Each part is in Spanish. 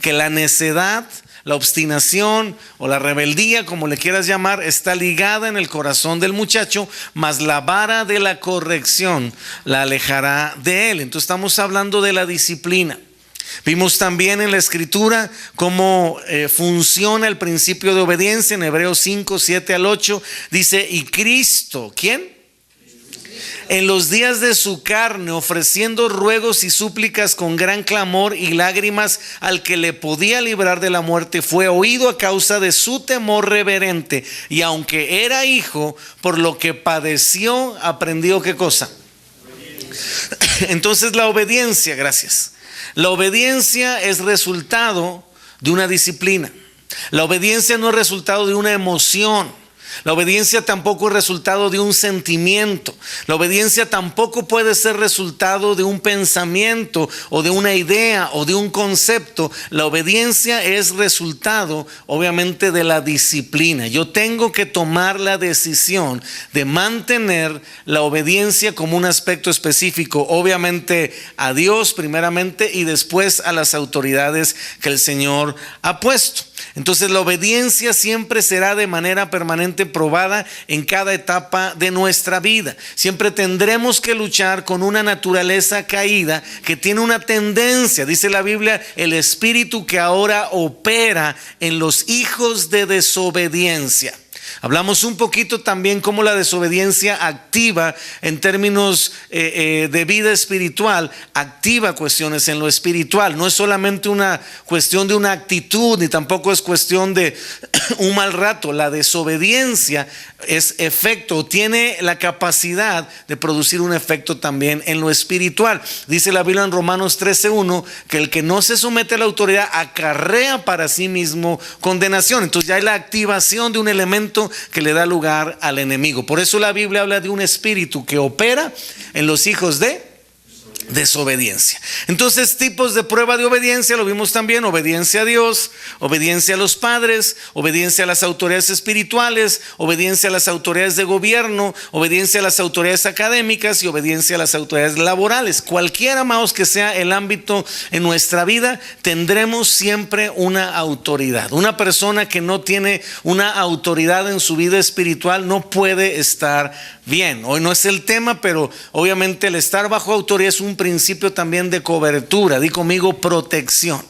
que la necedad, la obstinación o la rebeldía, como le quieras llamar, está ligada en el corazón del muchacho, mas la vara de la corrección la alejará de él. Entonces estamos hablando de la disciplina. Vimos también en la escritura cómo funciona el principio de obediencia. En Hebreos 5, 7 al 8 dice: y Cristo, ¿quién? En los días de su carne, ofreciendo ruegos y súplicas con gran clamor y lágrimas al que le podía librar de la muerte, fue oído a causa de su temor reverente, y aunque era hijo, por lo que padeció, aprendió ¿qué cosa? Entonces la obediencia, gracias. La obediencia es resultado de una disciplina. La obediencia no es resultado de una emoción. La obediencia tampoco es resultado de un sentimiento. La obediencia tampoco puede ser resultado de un pensamiento o de una idea o de un concepto. La obediencia es resultado, obviamente, de la disciplina. Yo tengo que tomar la decisión de mantener la obediencia como un aspecto específico, obviamente a Dios primeramente y después a las autoridades que el Señor ha puesto. Entonces la obediencia siempre será de manera permanente probada en cada etapa de nuestra vida. Siempre tendremos que luchar con una naturaleza caída que tiene una tendencia, dice la Biblia, el espíritu que ahora opera en los hijos de desobediencia. Hablamos un poquito también cómo la desobediencia activa en términos de vida espiritual, activa cuestiones en lo espiritual. No es solamente una cuestión de una actitud, ni tampoco es cuestión de un mal rato. La desobediencia es efecto, tiene la capacidad de producir un efecto también en lo espiritual. Dice la Biblia en Romanos 13:1 que el que no se somete a la autoridad acarrea para sí mismo condenación. Entonces ya hay la activación de un elemento que le da lugar al enemigo. Por eso la Biblia habla de un espíritu que opera en los hijos de desobediencia. Entonces, tipos de prueba de obediencia lo vimos también: obediencia a Dios, obediencia a los padres, obediencia a las autoridades espirituales, obediencia a las autoridades de gobierno, obediencia a las autoridades académicas y obediencia a las autoridades laborales. Cualquiera, amados, que sea el ámbito en nuestra vida, tendremos siempre una autoridad. Una persona que no tiene una autoridad en su vida espiritual no puede estar bien. Hoy no es el tema, pero obviamente el estar bajo autoridad es un principio también de cobertura. Di conmigo: protección.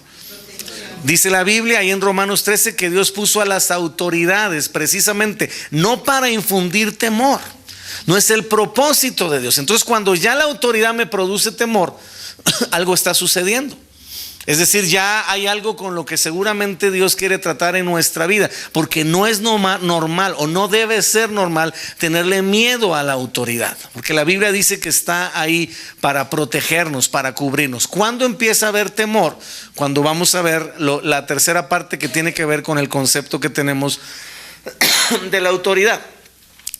Dice la Biblia ahí en Romanos 13 que Dios puso a las autoridades precisamente no para infundir temor. No es el propósito de Dios. Entonces, cuando ya la autoridad me produce temor, algo está sucediendo. Es decir, ya hay algo con lo que seguramente Dios quiere tratar en nuestra vida, porque no es normal o no debe ser normal tenerle miedo a la autoridad, porque la Biblia dice que está ahí para protegernos, para cubrirnos. ¿Cuándo empieza a haber temor? Cuando vamos a ver la tercera parte, que tiene que ver con el concepto que tenemos de la autoridad.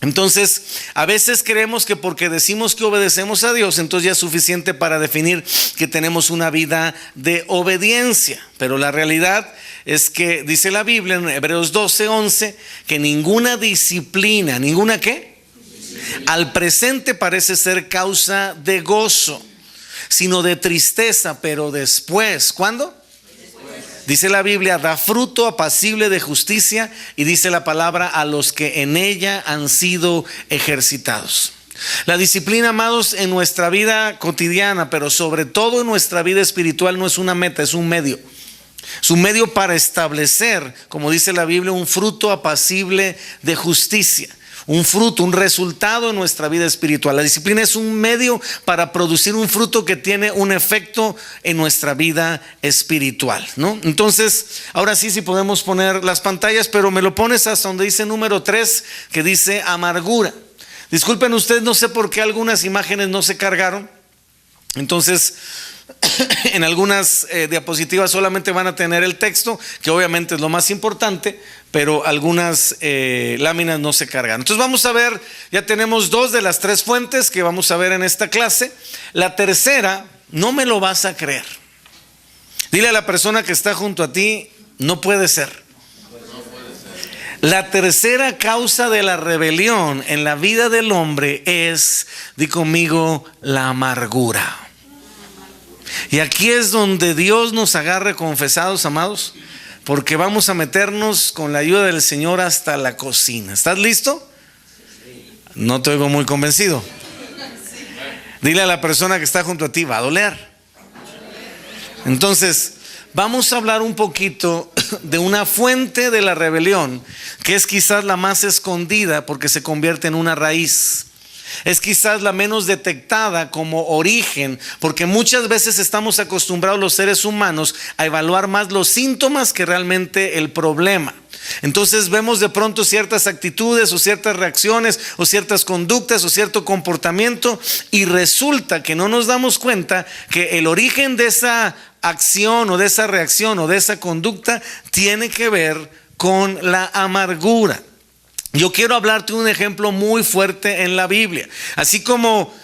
Entonces, a veces creemos que porque decimos que obedecemos a Dios, entonces ya es suficiente para definir que tenemos una vida de obediencia. Pero la realidad es que dice la Biblia en Hebreos 12:11 que ninguna disciplina, ¿ninguna qué? Al presente parece ser causa de gozo, sino de tristeza, pero después, ¿cuándo? Dice la Biblia, da fruto apacible de justicia, y dice la palabra, a los que en ella han sido ejercitados. La disciplina, amados, en nuestra vida cotidiana, pero sobre todo en nuestra vida espiritual, no es una meta, es un medio. Es un medio para establecer, como dice la Biblia, un fruto apacible de justicia. Un fruto, un resultado en nuestra vida espiritual. La disciplina es un medio para producir un fruto que tiene un efecto en nuestra vida espiritual, ¿no? Entonces, ahora sí podemos poner las pantallas, pero me lo pones hasta donde dice número 3, que dice amargura. Disculpen ustedes, no sé por qué algunas imágenes no se cargaron. Entonces, en algunas diapositivas solamente van a tener el texto, que obviamente es lo más importante, pero algunas láminas no se cargan. Entonces vamos a ver, ya tenemos 2 de las 3 fuentes que vamos a ver en esta clase. La tercera, no me lo vas a creer. Dile a la persona que está junto a ti: no puede ser. La tercera causa de la rebelión en la vida del hombre es, di conmigo, la amargura. Y aquí es donde Dios nos agarre confesados, amados, porque vamos a meternos con la ayuda del Señor hasta la cocina. ¿Estás listo? No te oigo muy convencido. Dile a la persona que está junto a ti, va a doler. Entonces, vamos a hablar un poquito de una fuente de la rebelión que es quizás la más escondida porque se convierte en una raíz. Es quizás la menos detectada como origen, porque muchas veces estamos acostumbrados los seres humanos a evaluar más los síntomas que realmente el problema. Entonces vemos de pronto ciertas actitudes o ciertas reacciones o ciertas conductas o cierto comportamiento y resulta que no nos damos cuenta que el origen de esa acción o de esa reacción o de esa conducta tiene que ver con la amargura. Yo quiero hablarte de un ejemplo muy fuerte en la Biblia. Así como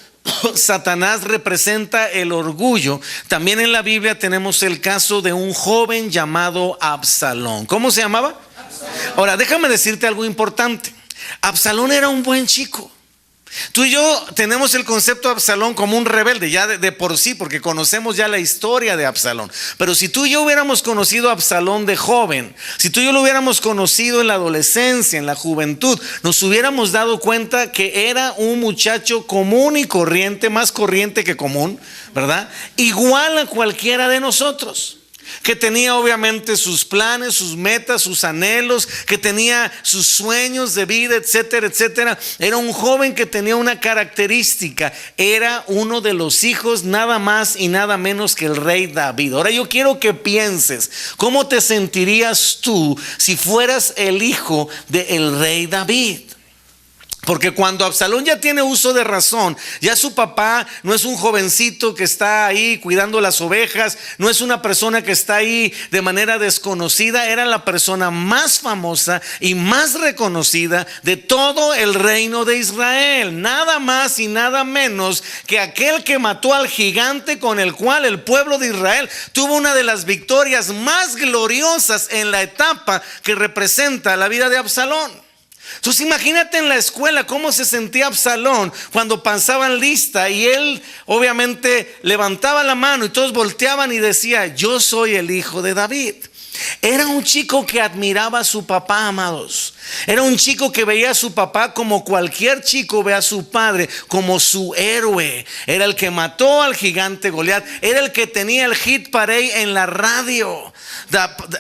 Satanás representa el orgullo, también en la Biblia tenemos el caso de un joven llamado Absalón. ¿Cómo se llamaba? Absalón. Ahora, déjame decirte algo importante. Absalón era un buen chico. Tú y yo tenemos el concepto de Absalón como un rebelde ya de por sí, porque conocemos ya la historia de Absalón. Pero si tú y yo hubiéramos conocido a Absalón de joven, si tú y yo lo hubiéramos conocido en la adolescencia, en la juventud, nos hubiéramos dado cuenta que era un muchacho común y corriente, más corriente que común, ¿verdad? Igual a cualquiera de nosotros. Que tenía obviamente sus planes, sus metas, sus anhelos, que tenía sus sueños de vida, etcétera, etcétera. Era un joven que tenía una característica: era uno de los hijos nada más y nada menos que el rey David. Ahora yo quiero que pienses, ¿cómo te sentirías tú si fueras el hijo del rey David? Porque cuando Absalón ya tiene uso de razón, ya su papá no es un jovencito que está ahí cuidando las ovejas, no es una persona que está ahí de manera desconocida, era la persona más famosa y más reconocida de todo el reino de Israel. Nada más y nada menos que aquel que mató al gigante con el cual el pueblo de Israel tuvo una de las victorias más gloriosas en la etapa que representa la vida de Absalón. Entonces imagínate en la escuela cómo se sentía Absalón cuando pasaban lista y él obviamente levantaba la mano y todos volteaban y decía: yo soy el hijo de David. Era un chico que admiraba a su papá, amados. Era un chico que veía a su papá como cualquier chico ve a su padre, como su héroe. Era el que mató al gigante Goliat, era el que tenía el hit parade en la radio.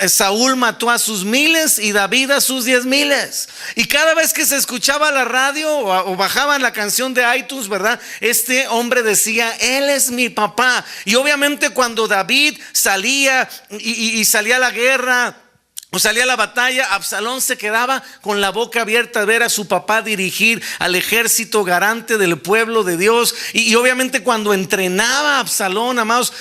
Saúl mató a sus miles y David a sus 10,000. Y cada vez que se escuchaba la radio o bajaban la canción de iTunes, ¿verdad? Este hombre decía: él es mi papá. Y obviamente cuando David salía y salía a la guerra o salía a la batalla, Absalón se quedaba con la boca abierta a ver a su papá dirigir al ejército garante del pueblo de Dios. Y obviamente cuando entrenaba Absalón, amados,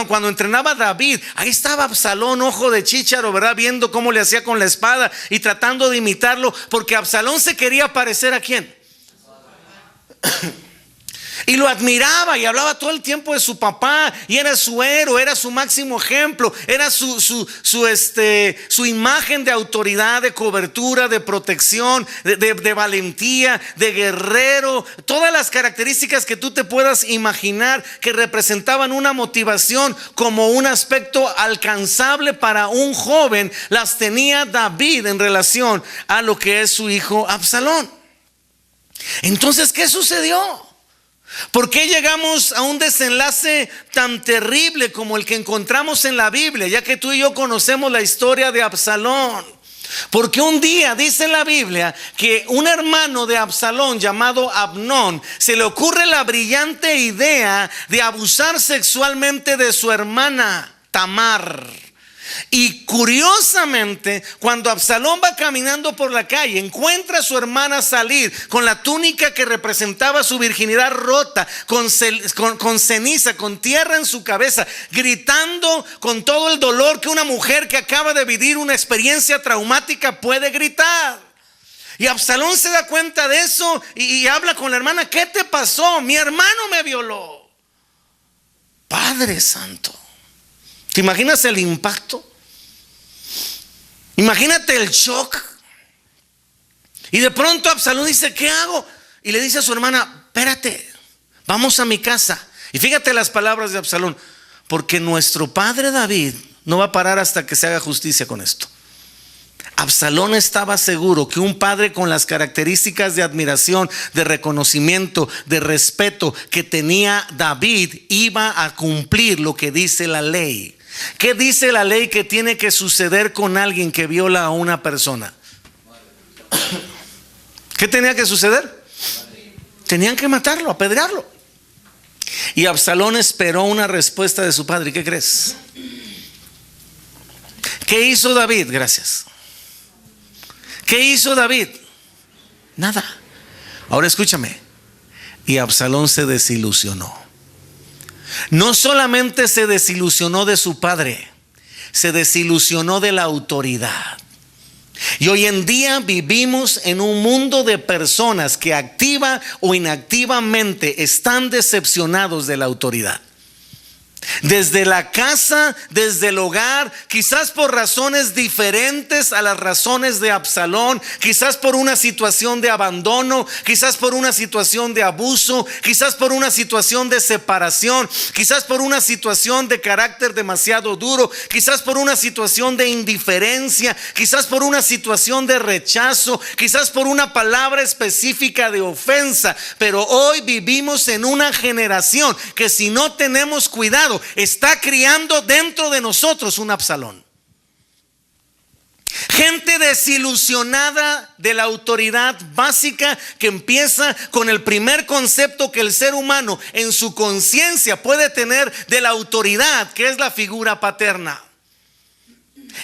cuando entrenaba David, ahí estaba Absalón, ojo de chícharo, ¿verdad? Viendo cómo le hacía con la espada y tratando de imitarlo, porque Absalón se quería parecer ¿a quién? Y lo admiraba y hablaba todo el tiempo de su papá y era su héroe, era su máximo ejemplo, era su imagen de autoridad, de cobertura, de protección, de valentía, de guerrero. Todas las características que tú te puedas imaginar que representaban una motivación como un aspecto alcanzable para un joven, las tenía David en relación a lo que es su hijo Absalón. Entonces, ¿qué sucedió? ¿Por qué llegamos a un desenlace tan terrible como el que encontramos en la Biblia? Ya que tú y yo conocemos la historia de Absalón. Porque un día dice la Biblia que un hermano de Absalón llamado Amnón se le ocurre la brillante idea de abusar sexualmente de su hermana Tamar. Y curiosamente, cuando Absalón va caminando por la calle, encuentra a su hermana salir con la túnica que representaba su virginidad rota, con ceniza, con tierra en su cabeza, gritando con todo el dolor que una mujer que acaba de vivir una experiencia traumática puede gritar. Y Absalón se da cuenta de eso y habla con la hermana: ¿qué te pasó? Mi hermano me violó. Padre Santo, ¿te imaginas el impacto? Imagínate el shock. Y de pronto Absalón dice: ¿qué hago? Y le dice a su hermana: espérate, vamos a mi casa Y fíjate las palabras de Absalón: porque nuestro padre David no va a parar hasta que se haga justicia con esto. Absalón estaba seguro que un padre con las características de admiración, de reconocimiento, de respeto que tenía David iba a cumplir lo que dice la ley. ¿Qué dice la ley que tiene que suceder con alguien que viola a una persona? ¿Qué tenía que suceder? Tenían que matarlo, apedrearlo. Y Absalón esperó una respuesta de su padre. ¿Qué crees? ¿Qué hizo David? Gracias. ¿Qué hizo David? Nada. Ahora escúchame. Y Absalón se desilusionó. No solamente se desilusionó de su padre, se desilusionó de la autoridad. Y hoy en día vivimos en un mundo de personas que activa o inactivamente están decepcionados de la autoridad. Desde la casa, desde el hogar, quizás por razones diferentes a las razones de Absalón, quizás por una situación de abandono, quizás por una situación de abuso, quizás por una situación de separación, quizás por una situación de carácter demasiado duro, quizás por una situación de indiferencia, quizás por una situación de rechazo, quizás por una palabra específica de ofensa. Pero hoy vivimos en una generación que, si no tenemos cuidado, está criando dentro de nosotros un Absalón. Gente desilusionada de la autoridad básica, que empieza con el primer concepto que el ser humano en su conciencia puede tener de la autoridad, que es la figura paterna.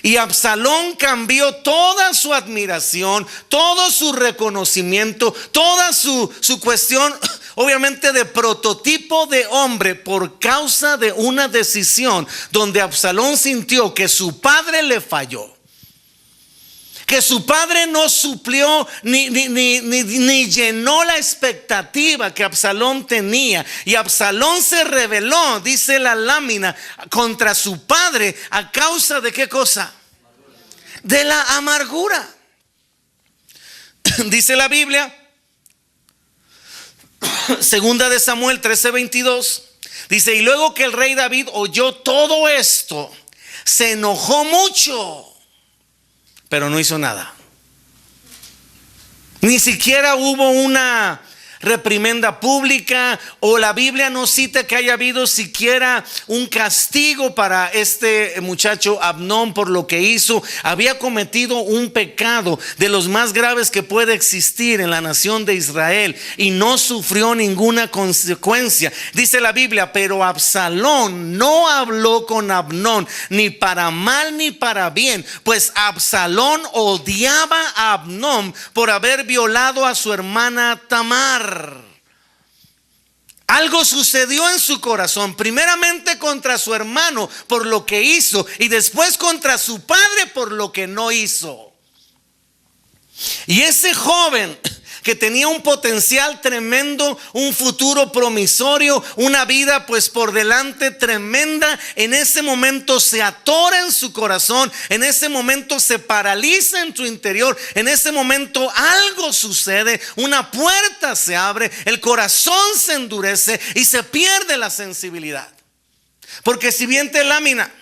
Y Absalón cambió toda su admiración, todo su reconocimiento, toda su cuestión, obviamente, de prototipo de hombre, por causa de una decisión donde Absalón sintió que su padre le falló, que su padre no suplió ni llenó la expectativa que Absalón tenía. Y Absalón se rebeló, dice la lámina, contra su padre a causa de ¿qué cosa? De la amargura. Dice la Biblia, segunda de Samuel 13:22, dice: y luego que el rey David oyó todo esto, se enojó mucho, pero no hizo nada. Ni siquiera hubo una reprimenda pública, o la Biblia no cita que haya habido siquiera un castigo para este muchacho Amnón por lo que hizo. Había cometido un pecado de los más graves que puede existir en la nación de Israel y no sufrió ninguna consecuencia. Dice la Biblia: pero Absalón no habló con Amnón ni para mal ni para bien, pues Absalón odiaba a Amnón por haber violado a su hermana Tamar. Algo sucedió en su corazón, primeramente contra su hermano por lo que hizo, y después contra su padre por lo que no hizo. Y ese joven que tenía un potencial tremendo, un futuro promisorio, una vida pues por delante tremenda, en ese momento se atora en su corazón, en ese momento se paraliza en su interior, en ese momento algo sucede, una puerta se abre, el corazón se endurece y se pierde la sensibilidad. Porque siguiente lámina,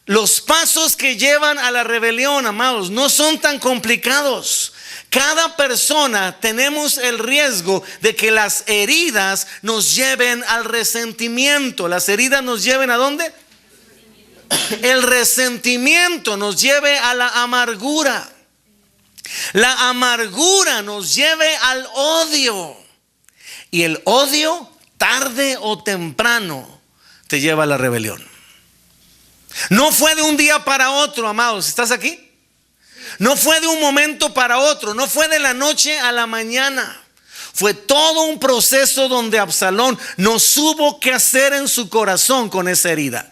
los pasos que llevan a la rebelión, amados, no son tan complicados. Cada persona tenemos el riesgo de que las heridas nos lleven al resentimiento. Las heridas nos lleven ¿a dónde? El resentimiento nos lleve a la amargura. La amargura nos lleve al odio. Y el odio, tarde o temprano, te lleva a la rebelión. No fue de un día para otro, amados. ¿Estás aquí? No fue de un momento para otro, no fue de la noche a la mañana. Fue todo un proceso donde Absalón no supo qué hacer en su corazón con esa herida.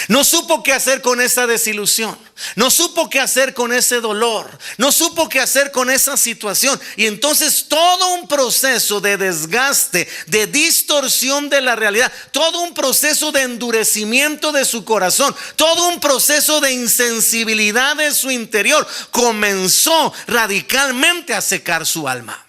No supo qué hacer con esa desilusión. No supo qué hacer con ese dolor. No supo qué hacer con esa situación. Y entonces todo un proceso de desgaste, de distorsión de la realidad, todo un proceso de endurecimiento de su corazón, todo un proceso de insensibilidad de su interior comenzó radicalmente a secar su alma.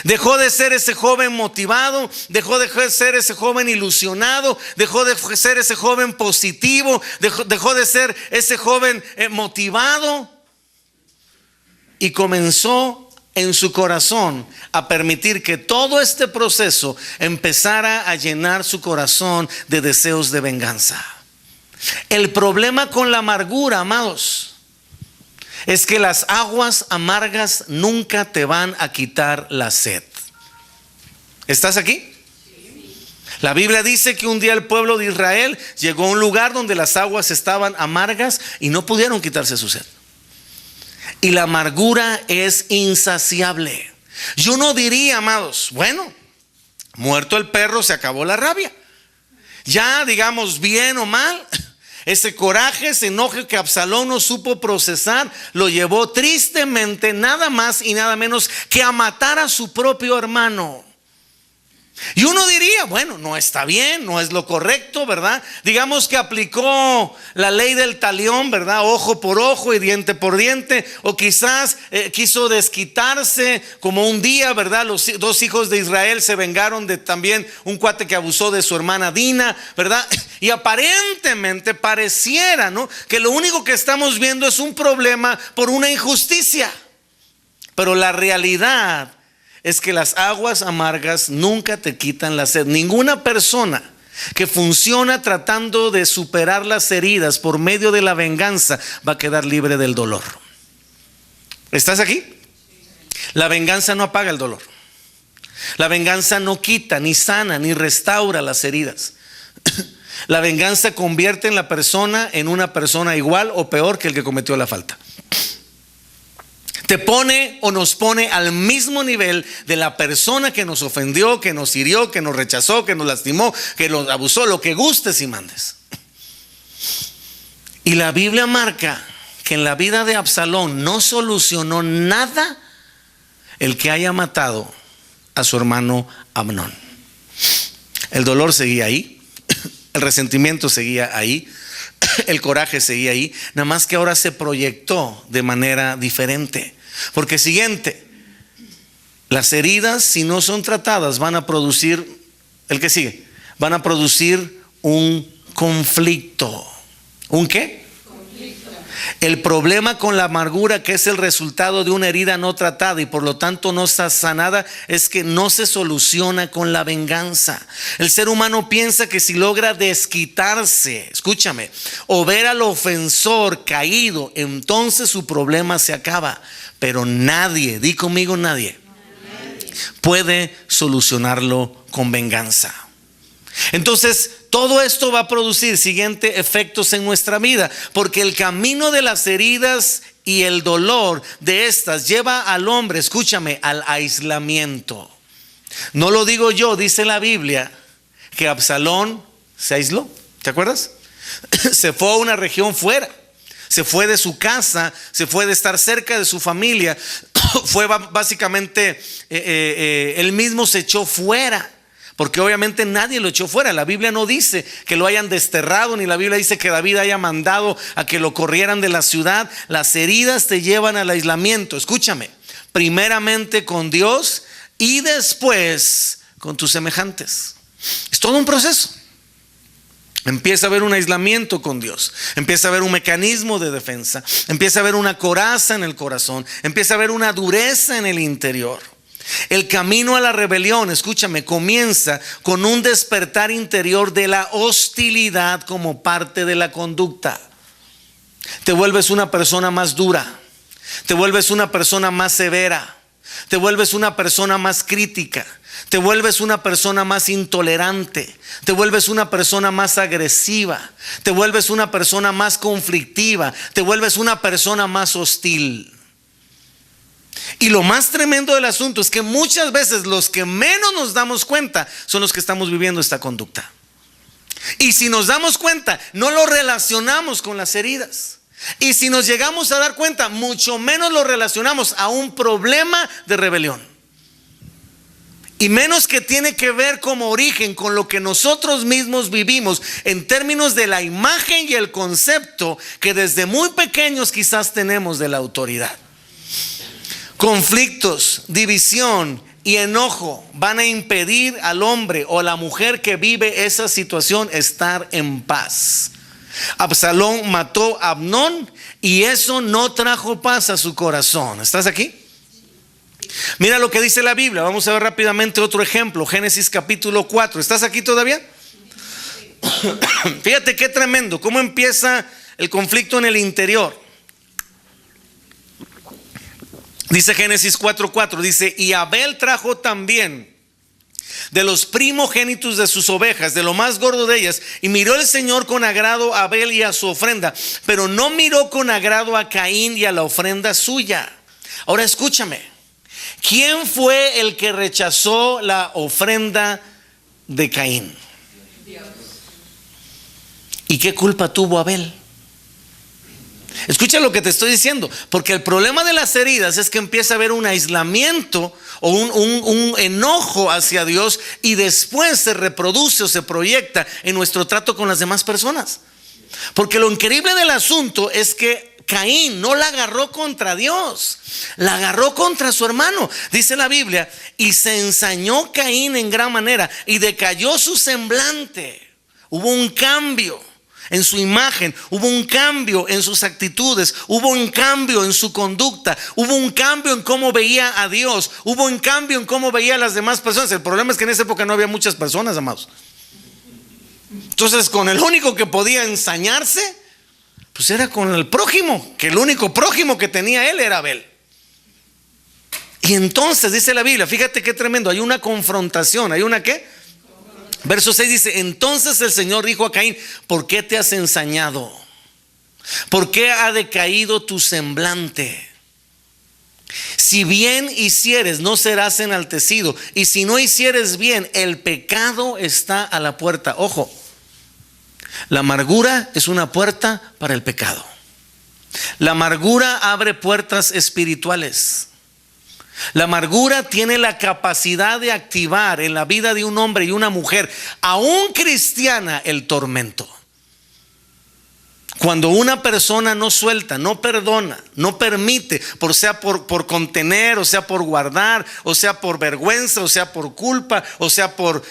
Dejó de ser ese joven motivado, dejó de ser ese joven ilusionado, dejó de ser ese joven positivo, dejó de ser ese joven motivado, y comenzó en su corazón a permitir que todo este proceso empezara a llenar su corazón de deseos de venganza. El problema con la amargura, amados, es que las aguas amargas nunca te van a quitar la sed. ¿Estás aquí? La Biblia dice que un día el pueblo de Israel llegó a un lugar donde las aguas estaban amargas y no pudieron quitarse su sed. Y la amargura es insaciable. Yo no diría, amados, bueno, muerto el perro se acabó la rabia. Ya, digamos, bien o mal, ese coraje, ese enojo que Absalón no supo procesar, lo llevó tristemente nada más y nada menos que a matar a su propio hermano. Y uno diría, bueno, no está bien, no es lo correcto, ¿verdad? Digamos que aplicó la ley del talión, ¿verdad? Ojo por ojo y diente por diente. O quizás quiso desquitarse, como un día, ¿verdad? Los dos hijos de Israel se vengaron de también un cuate que abusó de su hermana Dina, ¿verdad? Y aparentemente pareciera, ¿no?, que lo único que estamos viendo es un problema por una injusticia. Pero la realidad es que las aguas amargas nunca te quitan la sed. Ninguna persona que funciona tratando de superar las heridas por medio de la venganza va a quedar libre del dolor. ¿Estás aquí? La venganza no apaga el dolor. La venganza no quita, ni sana, ni restaura las heridas. La venganza convierte en la persona en una persona igual o peor que el que cometió la falta. Te pone o nos pone al mismo nivel de la persona que nos ofendió, que nos hirió, que nos rechazó, que nos lastimó, que nos abusó, lo que gustes y mandes. Y la Biblia marca que en la vida de Absalón no solucionó nada el que haya matado a su hermano Amnón. El dolor seguía ahí, el resentimiento seguía ahí, el coraje seguía ahí, nada más que ahora se proyectó de manera diferente. Porque siguiente, las heridas, si no son tratadas, van a producir, el que sigue, van a producir un conflicto. ¿Un qué? El problema con la amargura, que es el resultado de una herida no tratada y por lo tanto no está sanada, es que no se soluciona con la venganza. El ser humano piensa que si logra desquitarse, escúchame, o ver al ofensor caído, entonces su problema se acaba. Pero nadie, di conmigo, nadie puede solucionarlo con venganza. Entonces, todo esto va a producir siguientes efectos en nuestra vida, porque el camino de las heridas y el dolor de estas lleva al hombre, escúchame, al aislamiento. No lo digo yo, dice la Biblia que Absalón se aisló. ¿Te acuerdas? Se fue a una región fuera. Se fue de su casa, se fue de estar cerca de su familia. Fue básicamente, él mismo se echó fuera. Porque obviamente nadie lo echó fuera. La Biblia no dice que lo hayan desterrado, ni la Biblia dice que David haya mandado a que lo corrieran de la ciudad. Las heridas te llevan al aislamiento. Escúchame, primeramente con Dios y después con tus semejantes. Es todo un proceso. Empieza a haber un aislamiento con Dios, empieza a haber un mecanismo de defensa, empieza a haber una coraza en el corazón, empieza a haber una dureza en el interior. El camino a la rebelión, escúchame, comienza con un despertar interior de la hostilidad como parte de la conducta. Te vuelves una persona más dura, te vuelves una persona más severa, te vuelves una persona más crítica, te vuelves una persona más intolerante, te vuelves una persona más agresiva, te vuelves una persona más conflictiva, te vuelves una persona más hostil. Y lo más tremendo del asunto es que muchas veces los que menos nos damos cuenta son los que estamos viviendo esta conducta. Y si nos damos cuenta, no lo relacionamos con las heridas. Y si nos llegamos a dar cuenta, mucho menos lo relacionamos a un problema de rebelión. Y menos que tiene que ver como origen con lo que nosotros mismos vivimos en términos de la imagen y el concepto que desde muy pequeños quizás tenemos de la autoridad. Conflictos, división, y enojo van a impedir al hombre o la mujer que vive esa situación estar en paz. Absalón mató a Amnón y eso no trajo paz a su corazón. ¿Estás aquí? Mira lo que dice la Biblia. Vamos a ver rápidamente otro ejemplo. Génesis capítulo 4. ¿Estás aquí todavía? Fíjate qué tremendo, cómo empieza el conflicto en el interior. Dice Génesis 4:4, dice: y Abel trajo también de los primogénitos de sus ovejas, de lo más gordo de ellas, y miró el Señor con agrado a Abel y a su ofrenda, pero no miró con agrado a Caín y a la ofrenda suya. Ahora escúchame, ¿quién fue el que rechazó la ofrenda de Caín? ¿Y qué culpa tuvo Abel? Escucha lo que te estoy diciendo, porque el problema de las heridas es que empieza a haber un aislamiento o un enojo hacia Dios, y después se reproduce o se proyecta en nuestro trato con las demás personas. Porque lo increíble del asunto es que Caín no la agarró contra Dios, la agarró contra su hermano. Dice la Biblia: y se ensañó Caín en gran manera y decayó su semblante. Hubo un cambio en su imagen, hubo un cambio en sus actitudes, hubo un cambio en su conducta, hubo un cambio en cómo veía a Dios, hubo un cambio en cómo veía a las demás personas. El problema es que en esa época no había muchas personas, amados. Entonces, con el único que podía ensañarse, pues era con el prójimo, que el único prójimo que tenía él era Abel. Y entonces dice la Biblia, fíjate qué tremendo, hay una confrontación, hay una ¿qué? Verso 6 dice: entonces el Señor dijo a Caín: ¿por qué te has ensañado? ¿Por qué ha decaído tu semblante? Si bien hicieres, no serás enaltecido, y si no hicieres bien, el pecado está a la puerta. Ojo, la amargura es una puerta para el pecado. La amargura abre puertas espirituales. La amargura tiene la capacidad de activar en la vida de un hombre y una mujer, aún cristiana, el tormento. Cuando una persona no suelta, no perdona, no permite, sea por contener, o sea por guardar, o sea por vergüenza, o sea por culpa, o sea por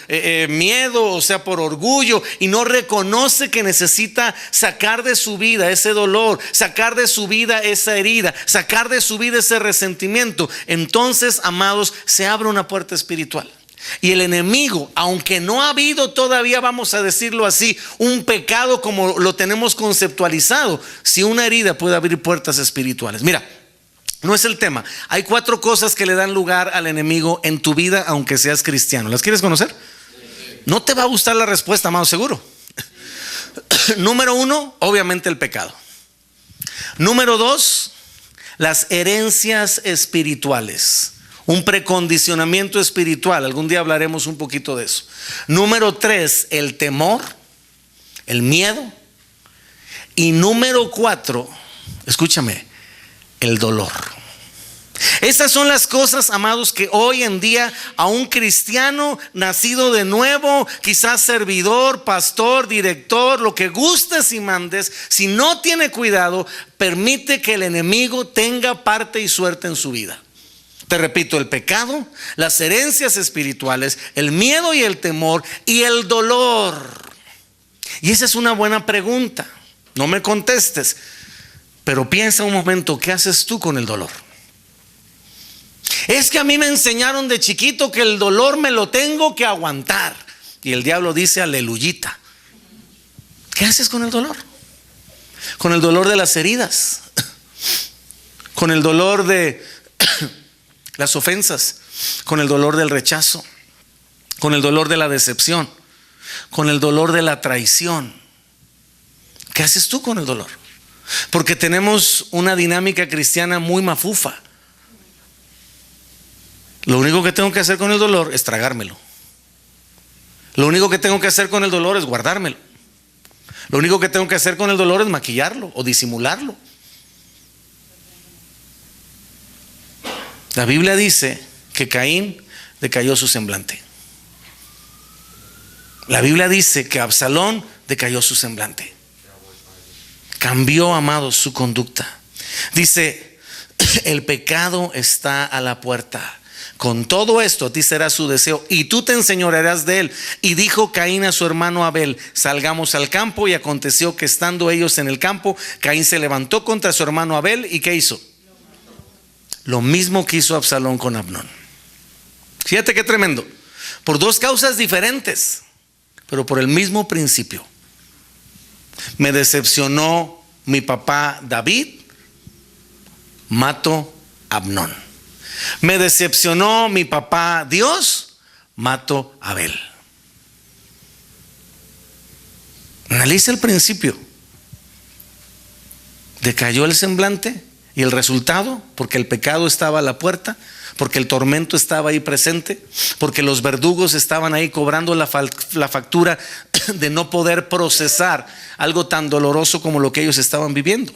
miedo, o sea por orgullo, y no reconoce que necesita sacar de su vida ese dolor, sacar de su vida esa herida, sacar de su vida ese resentimiento, entonces, amados, se abre una puerta espiritual. Y el enemigo, aunque no ha habido todavía, vamos a decirlo así, un pecado como lo tenemos conceptualizado, si una herida puede abrir puertas espirituales. Mira, no es el tema. Hay 4 cosas que le dan lugar al enemigo en tu vida, aunque seas cristiano. ¿Las quieres conocer? No te va a gustar la respuesta, amado, seguro. Número 1, obviamente el pecado. Número 2, las herencias espirituales. Un precondicionamiento espiritual. Algún día hablaremos un poquito de eso. Número 3, el temor, el miedo. Y número 4, escúchame, el dolor. Esas son las cosas, amados, que hoy en día a un cristiano nacido de nuevo, quizás servidor, pastor, director, lo que gustes y mandes, si no tiene cuidado, permite que el enemigo tenga parte y suerte en su vida. Te repito, el pecado, las herencias espirituales, el miedo y el temor y el dolor. Y esa es una buena pregunta. No me contestes, pero piensa un momento, ¿qué haces tú con el dolor? Es que a mí me enseñaron de chiquito que el dolor me lo tengo que aguantar. Y el diablo dice aleluyita. ¿Qué haces con el dolor? Con el dolor de las heridas, con el dolor de las ofensas, con el dolor del rechazo, con el dolor de la decepción, con el dolor de la traición. ¿Qué haces tú con el dolor? Porque tenemos una dinámica cristiana muy mafufa. Lo único que tengo que hacer con el dolor es tragármelo. Lo único que tengo que hacer con el dolor es guardármelo. Lo único que tengo que hacer con el dolor es maquillarlo o disimularlo. La Biblia dice que Caín decayó su semblante. La Biblia dice que Absalón decayó su semblante. Cambió, amados, su conducta. Dice: el pecado está a la puerta. Con todo esto a ti será su deseo y tú te enseñorearás de él. Y dijo Caín a su hermano Abel: salgamos al campo. Y aconteció que estando ellos en el campo, Caín se levantó contra su hermano Abel. ¿Y qué hizo? Lo mismo que hizo Absalón con Amnón. Fíjate qué tremendo. Por dos causas diferentes, pero por el mismo principio. Me decepcionó mi papá David, mato a Amnón. Me decepcionó mi papá Dios, mato a Abel. Analiza el principio. Decayó el semblante y el resultado, porque el pecado estaba a la puerta, porque el tormento estaba ahí presente, porque los verdugos estaban ahí cobrando la factura de no poder procesar algo tan doloroso como lo que ellos estaban viviendo.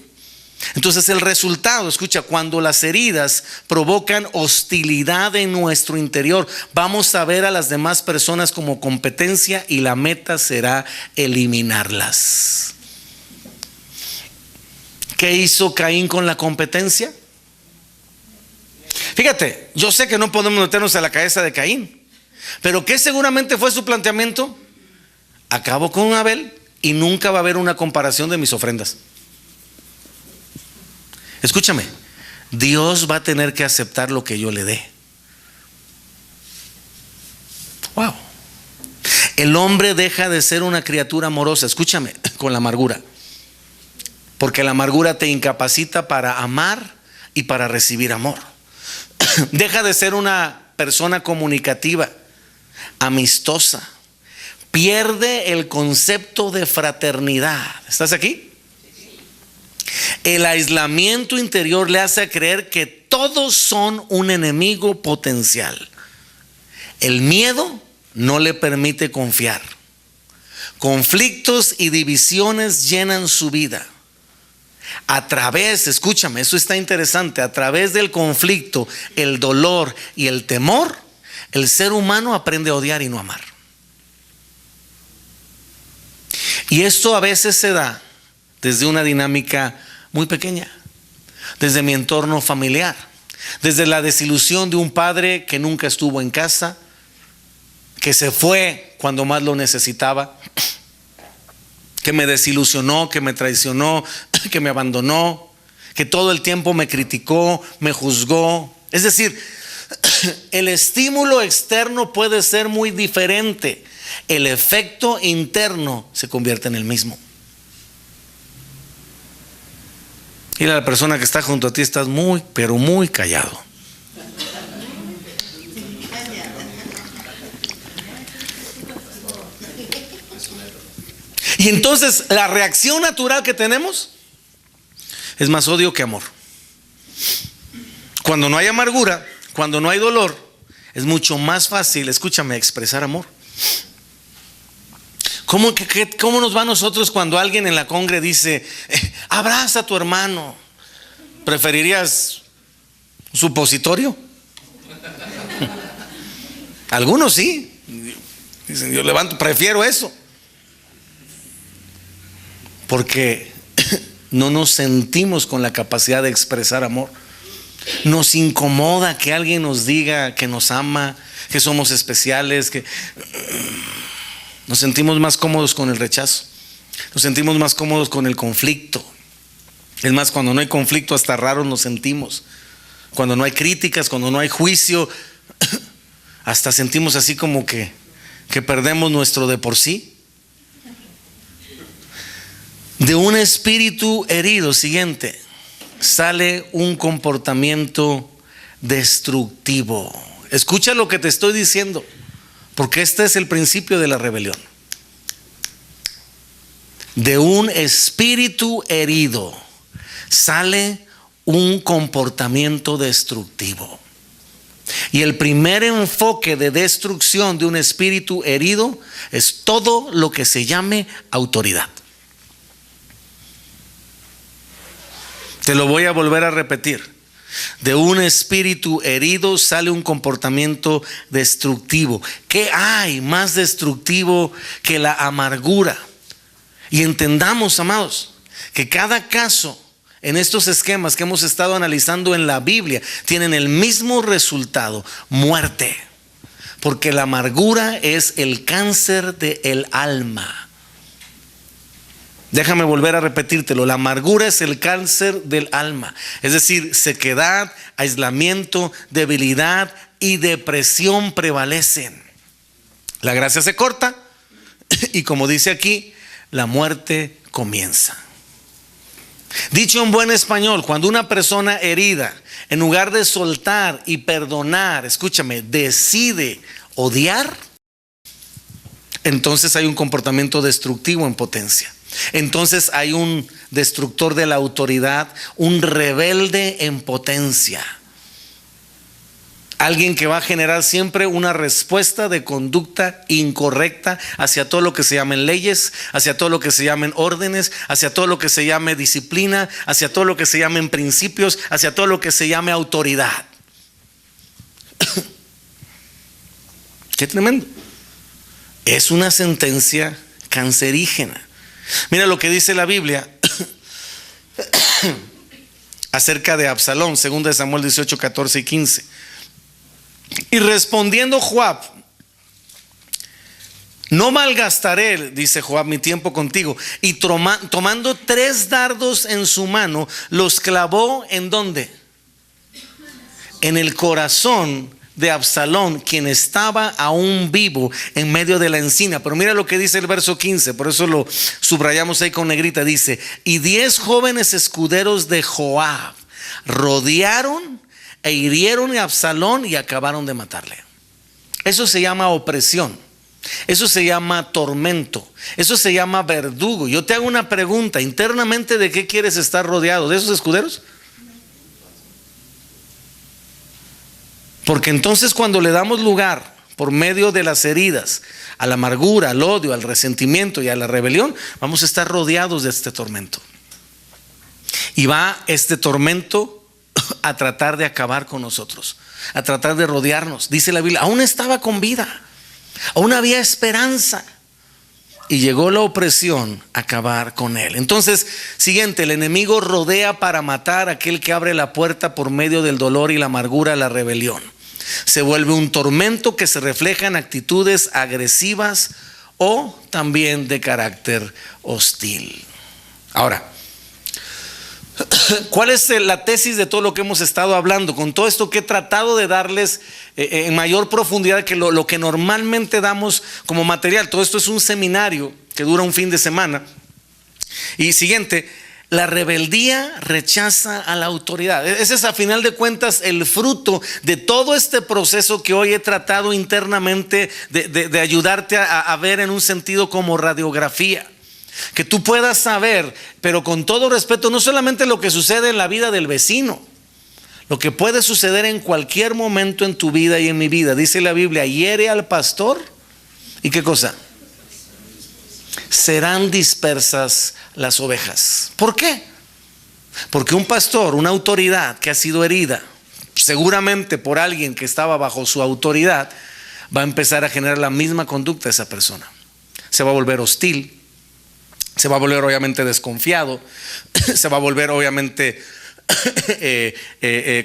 Entonces el resultado, escucha, cuando las heridas provocan hostilidad en nuestro interior, vamos a ver a las demás personas como competencia y la meta será eliminarlas. ¿Qué hizo Caín con la competencia? Fíjate, yo sé que no podemos meternos a la cabeza de Caín, pero ¿qué seguramente fue su planteamiento? Acabo con Abel y nunca va a haber una comparación de mis ofrendas. Escúchame, Dios va a tener que aceptar lo que yo le dé. Wow. El hombre deja de ser una criatura amorosa, escúchame, con la amargura. Porque la amargura te incapacita para amar y para recibir amor. Deja de ser una persona comunicativa, amistosa. Pierde el concepto de fraternidad. ¿Estás aquí? El aislamiento interior le hace creer que todos son un enemigo potencial. El miedo no le permite confiar. Conflictos y divisiones llenan su vida. A través, escúchame, eso está interesante, a través del conflicto, el dolor y el temor, el ser humano aprende a odiar y no amar. Y esto a veces se da desde una dinámica muy pequeña, desde mi entorno familiar, desde la desilusión de un padre que nunca estuvo en casa, que se fue cuando más lo necesitaba, que me desilusionó, que me traicionó, que me abandonó, que todo el tiempo me criticó, me juzgó. Es decir, el estímulo externo puede ser muy diferente, el efecto interno se convierte en el mismo. Y la persona que está junto a ti estás muy, pero muy callado. Y entonces la reacción natural que tenemos es más odio que amor. Cuando no hay amargura, cuando no hay dolor, es mucho más fácil, escúchame, expresar amor. ¿Cómo nos va a nosotros cuando alguien en la congre dice, abraza a tu hermano? ¿Preferirías un supositorio? Algunos sí. Dicen, yo levanto, prefiero eso. Porque no nos sentimos con la capacidad de expresar amor. Nos incomoda que alguien nos diga que nos ama, que somos especiales, que nos sentimos más cómodos con el rechazo, nos sentimos más cómodos con el conflicto. Es más, cuando no hay conflicto hasta raros nos sentimos. Cuando no hay críticas, cuando no hay juicio, hasta sentimos así como que perdemos nuestro de por sí. De un espíritu herido, siguiente, sale un comportamiento destructivo. Escucha lo que te estoy diciendo, porque este es el principio de la rebelión. De un espíritu herido sale un comportamiento destructivo. Y el primer enfoque de destrucción de un espíritu herido es todo lo que se llame autoridad. Te lo voy a volver a repetir. De un espíritu herido sale un comportamiento destructivo. ¿Qué hay más destructivo que la amargura? Y entendamos, amados, que cada caso en estos esquemas que hemos estado analizando en la Biblia, tienen el mismo resultado: muerte. Porque la amargura es el cáncer del alma. Déjame volver a repetírtelo: la amargura es el cáncer del alma. Es decir, sequedad, aislamiento, debilidad y depresión prevalecen. La gracia se corta y, como dice aquí, la muerte comienza. Dicho en buen español, cuando una persona herida, en lugar de soltar y perdonar, escúchame, decide odiar, entonces hay un comportamiento destructivo en potencia. Entonces hay un destructor de la autoridad, un rebelde en potencia. Alguien que va a generar siempre una respuesta de conducta incorrecta hacia todo lo que se llamen leyes, hacia todo lo que se llamen órdenes, hacia todo lo que se llame disciplina, hacia todo lo que se llamen principios, hacia todo lo que se llame autoridad. Qué tremendo. Es una sentencia cancerígena. Mira lo que dice la Biblia acerca de Absalón, 2 Samuel 18, 14 y 15. Y respondiendo Joab: no malgastaré, dice Joab, mi tiempo contigo. Y tomando 3 dardos en su mano, los clavó ¿en dónde? En el corazón de Absalón, quien estaba aún vivo en medio de la encina. Pero mira lo que dice el verso 15, por eso lo subrayamos ahí con negrita. Dice: y 10 jóvenes escuderos de Joab rodearon e hirieron a Absalón y acabaron de matarle. Eso se llama opresión. Eso se llama tormento. Eso se llama verdugo. Yo te hago una pregunta: internamente, ¿de qué quieres estar rodeado? ¿De esos escuderos? Porque entonces, cuando le damos lugar por medio de las heridas a la amargura, al odio, al resentimiento y a la rebelión, vamos a estar rodeados de este tormento. Y va este tormento a tratar de acabar con nosotros, a tratar de rodearnos. Dice la Biblia: aún estaba con vida, aún había esperanza, y llegó la opresión a acabar con él. Entonces, siguiente: el enemigo rodea para matar a aquel que abre la puerta por medio del dolor y la amargura a la rebelión. Se vuelve un tormento que se refleja en actitudes agresivas o también de carácter hostil. Ahora, ¿cuál es la tesis de todo lo que hemos estado hablando? Con todo esto que he tratado de darles en mayor profundidad que lo que normalmente damos como material. Todo esto es un seminario que dura un fin de semana. Y siguiente: la rebeldía rechaza a la autoridad. Ese es, a final de cuentas, el fruto de todo este proceso que hoy he tratado internamente de ayudarte a ver en un sentido como radiografía. Que tú puedas saber, pero con todo respeto, no solamente lo que sucede en la vida del vecino, lo que puede suceder en cualquier momento en tu vida y en mi vida. Dice la Biblia: hiere al pastor, ¿y qué cosa? Serán dispersas las ovejas. ¿Por qué? Porque un pastor, una autoridad que ha sido herida, seguramente por alguien que estaba bajo su autoridad, va a empezar a generar la misma conducta de esa persona. Se va a volver hostil, se va a volver obviamente desconfiado, se va a volver obviamente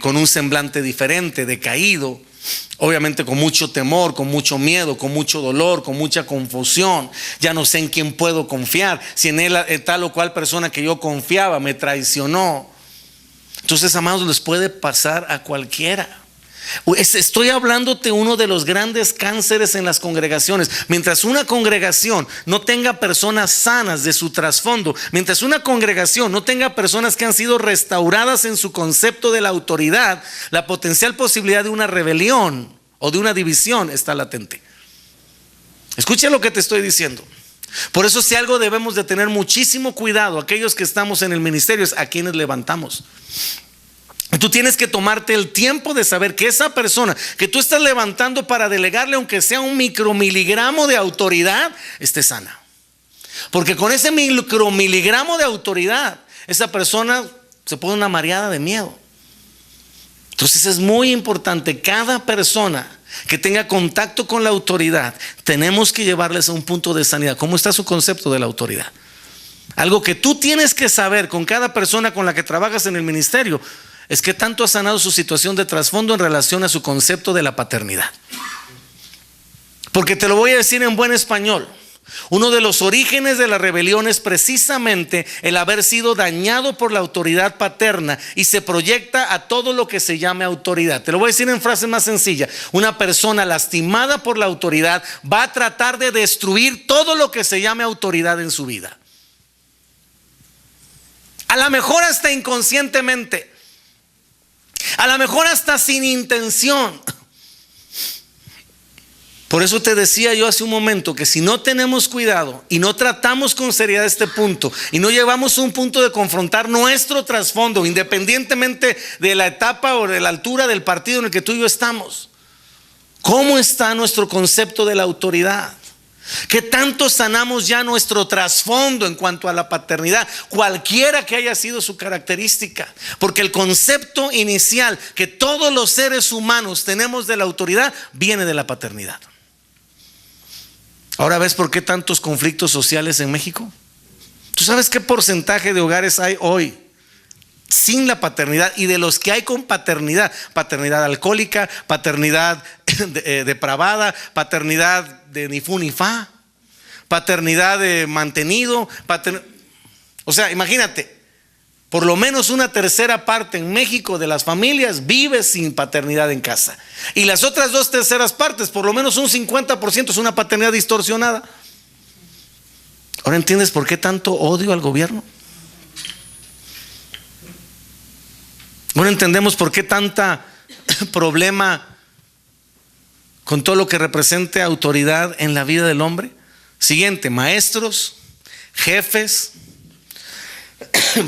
con un semblante diferente, decaído, obviamente con mucho temor, con mucho miedo, con mucho dolor, con mucha confusión. Ya no sé en quién puedo confiar, si en él, en tal o cual persona que yo confiaba me traicionó. Entonces, amados, les puede pasar a cualquiera. Estoy hablándote de uno de los grandes cánceres en las congregaciones. Mientras una congregación no tenga personas sanas de su trasfondo, mientras una congregación no tenga personas que han sido restauradas en su concepto de la autoridad, la potencial posibilidad de una rebelión o de una división está latente. Escucha lo que te estoy diciendo. Por eso, si algo debemos de tener muchísimo cuidado, aquellos que estamos en el ministerio, es a quienes levantamos. Tú tienes que tomarte el tiempo de saber que esa persona que tú estás levantando para delegarle, aunque sea un micromiligramo de autoridad, esté sana. Porque con ese micromiligramo de autoridad, esa persona se pone una mareada de miedo. Entonces es muy importante, cada persona que tenga contacto con la autoridad, tenemos que llevarles a un punto de sanidad. ¿Cómo está su concepto de la autoridad? Algo que tú tienes que saber con cada persona con la que trabajas en el ministerio es que tanto ha sanado su situación de trasfondo en relación a su concepto de la paternidad. Porque te lo voy a decir en buen español. Uno de los orígenes de la rebelión es precisamente el haber sido dañado por la autoridad paterna y se proyecta a todo lo que se llame autoridad. Te lo voy a decir en frase más sencilla. Una persona lastimada por la autoridad va a tratar de destruir todo lo que se llame autoridad en su vida. A lo mejor hasta inconscientemente, a lo mejor hasta sin intención. Por eso te decía yo hace un momento que si no tenemos cuidado y no tratamos con seriedad este punto y no llevamos un punto de confrontar nuestro trasfondo, independientemente de la etapa o de la altura del partido en el que tú y yo estamos, ¿cómo está nuestro concepto de la autoridad? ¿Qué tanto sanamos ya nuestro trasfondo en cuanto a la paternidad, cualquiera que haya sido su característica? Porque el concepto inicial que todos los seres humanos tenemos de la autoridad viene de la paternidad. Ahora ves por qué tantos conflictos sociales en México. ¿Tú sabes qué porcentaje de hogares hay hoy sin la paternidad? Y de los que hay con paternidad, paternidad alcohólica, paternidad depravada, paternidad de ni fu ni fa, paternidad de mantenido, o sea, imagínate, por lo menos una tercera parte en México de las familias vive sin paternidad en casa. Y las otras 2/3 partes, por lo menos un 50% es una paternidad distorsionada. ¿Ahora entiendes por qué tanto odio al gobierno? ¿Ahora entendemos por qué tanta problema con todo lo que represente autoridad en la vida del hombre? Siguiente, maestros, jefes,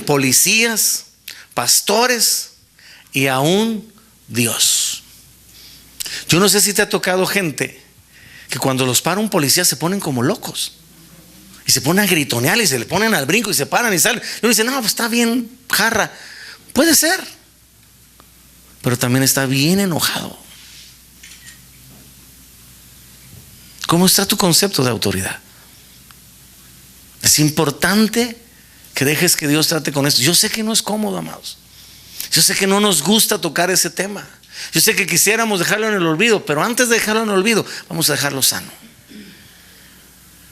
policías, pastores y aún Dios. Yo no sé si te ha tocado gente que cuando los para un policía se ponen como locos y se ponen a gritonear y se le ponen al brinco y se paran y salen. Y uno dice, no, pues está bien jarra. Puede ser, pero también está bien enojado. ¿Cómo está tu concepto de autoridad? Es importante que dejes que Dios trate con esto. Yo sé que no es cómodo, amados. Yo sé que no nos gusta tocar ese tema. Yo sé que quisiéramos dejarlo en el olvido, pero antes de dejarlo en el olvido, vamos a dejarlo sano.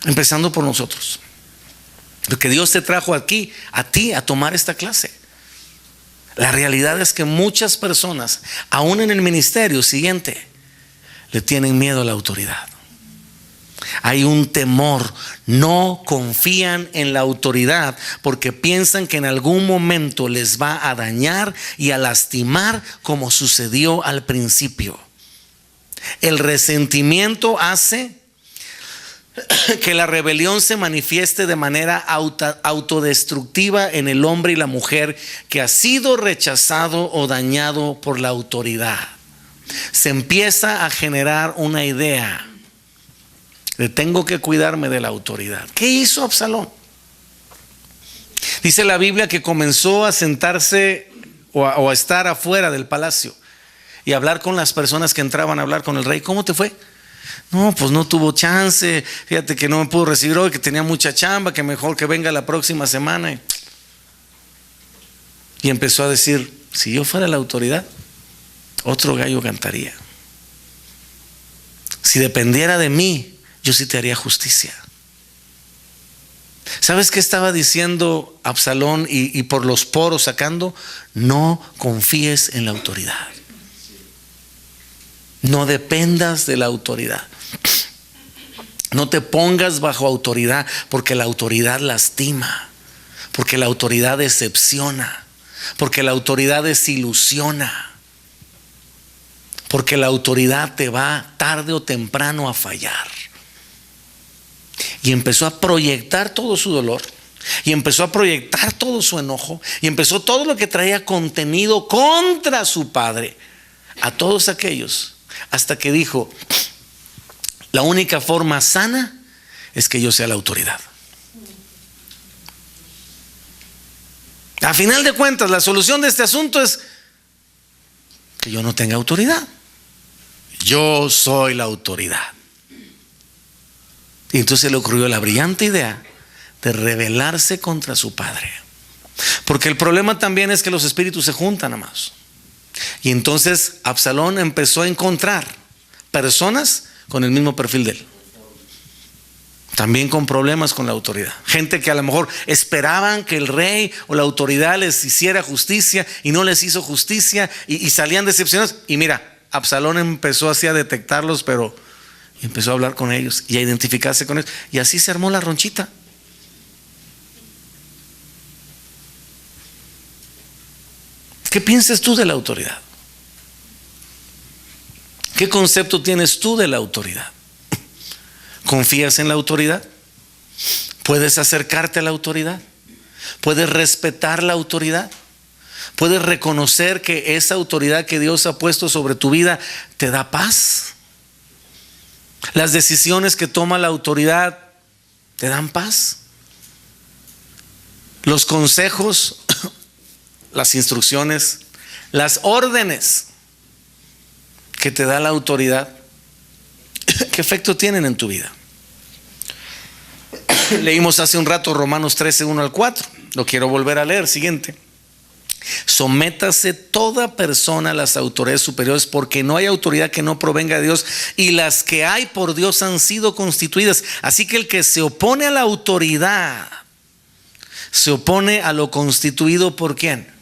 Empezando por nosotros. Porque Dios te trajo aquí, a ti, a tomar esta clase. La realidad es que muchas personas, aún en el ministerio siguiente, le tienen miedo a la autoridad. Hay un temor, no confían en la autoridad porque piensan que en algún momento les va a dañar y a lastimar como sucedió al principio. El resentimiento hace que la rebelión se manifieste de manera autodestructiva en el hombre y la mujer que ha sido rechazado o dañado por la autoridad. Se empieza a generar una idea de tengo que cuidarme de la autoridad. ¿Qué hizo Absalón? Dice la Biblia que comenzó a sentarse o a estar afuera del palacio y hablar con las personas que entraban a hablar con el rey. ¿Cómo te fue? No, pues no tuvo chance. Fíjate que no me pudo recibir hoy, que tenía mucha chamba, que mejor que venga la próxima semana. Y empezó a decir, si yo fuera la autoridad, otro gallo cantaría. Si dependiera de mí, yo sí te haría justicia. ¿Sabes qué estaba diciendo Absalón y por los poros sacando? No confíes en la autoridad. No dependas de la autoridad. No te pongas bajo autoridad, porque la autoridad lastima, porque la autoridad decepciona, porque la autoridad desilusiona, porque la autoridad te va tarde o temprano a fallar. Y empezó a proyectar todo su dolor, y empezó a proyectar todo su enojo, y empezó todo lo que traía contenido contra su padre a todos aquellos, hasta que dijo, la única forma sana es que yo sea la autoridad. A final de cuentas, la solución de este asunto es que yo no tenga autoridad. Yo soy la autoridad. Y entonces le ocurrió la brillante idea de rebelarse contra su padre. Porque el problema también es que los espíritus se juntan, amados. Y entonces Absalón empezó a encontrar personas con el mismo perfil de él, también con problemas con la autoridad. Gente que a lo mejor esperaban que el rey o la autoridad les hiciera justicia y no les hizo justicia y salían decepcionados. Y mira, Absalón empezó así a detectarlos, pero empezó a hablar con ellos y a identificarse con ellos. Y así se armó la ronchita. ¿Qué piensas tú de la autoridad? ¿Qué concepto tienes tú de la autoridad? ¿Confías en la autoridad? ¿Puedes acercarte a la autoridad? ¿Puedes respetar la autoridad? ¿Puedes reconocer que esa autoridad que Dios ha puesto sobre tu vida te da paz? ¿Las decisiones que toma la autoridad te dan paz? ¿Los consejos, las instrucciones, las órdenes que te da la autoridad, qué efecto tienen en tu vida? Leímos hace un rato Romanos 13, 1 al 4. Lo quiero volver a leer. Siguiente. Sométase toda persona a las autoridades superiores, porque no hay autoridad que no provenga de Dios, y las que hay por Dios han sido constituidas. Así que el que se opone a la autoridad se opone a lo constituido por ¿quién?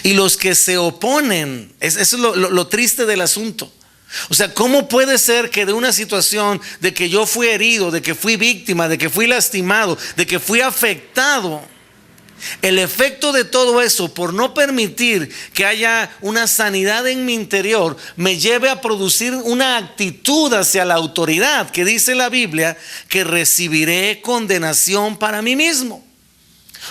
Y los que se oponen, eso es lo triste del asunto. O sea, ¿cómo puede ser que de una situación de que yo fui herido, de que fui víctima, de que fui lastimado, de que fui afectado, el efecto de todo eso, por no permitir que haya una sanidad en mi interior, me lleve a producir una actitud hacia la autoridad que dice la Biblia que recibiré condenación para mí mismo?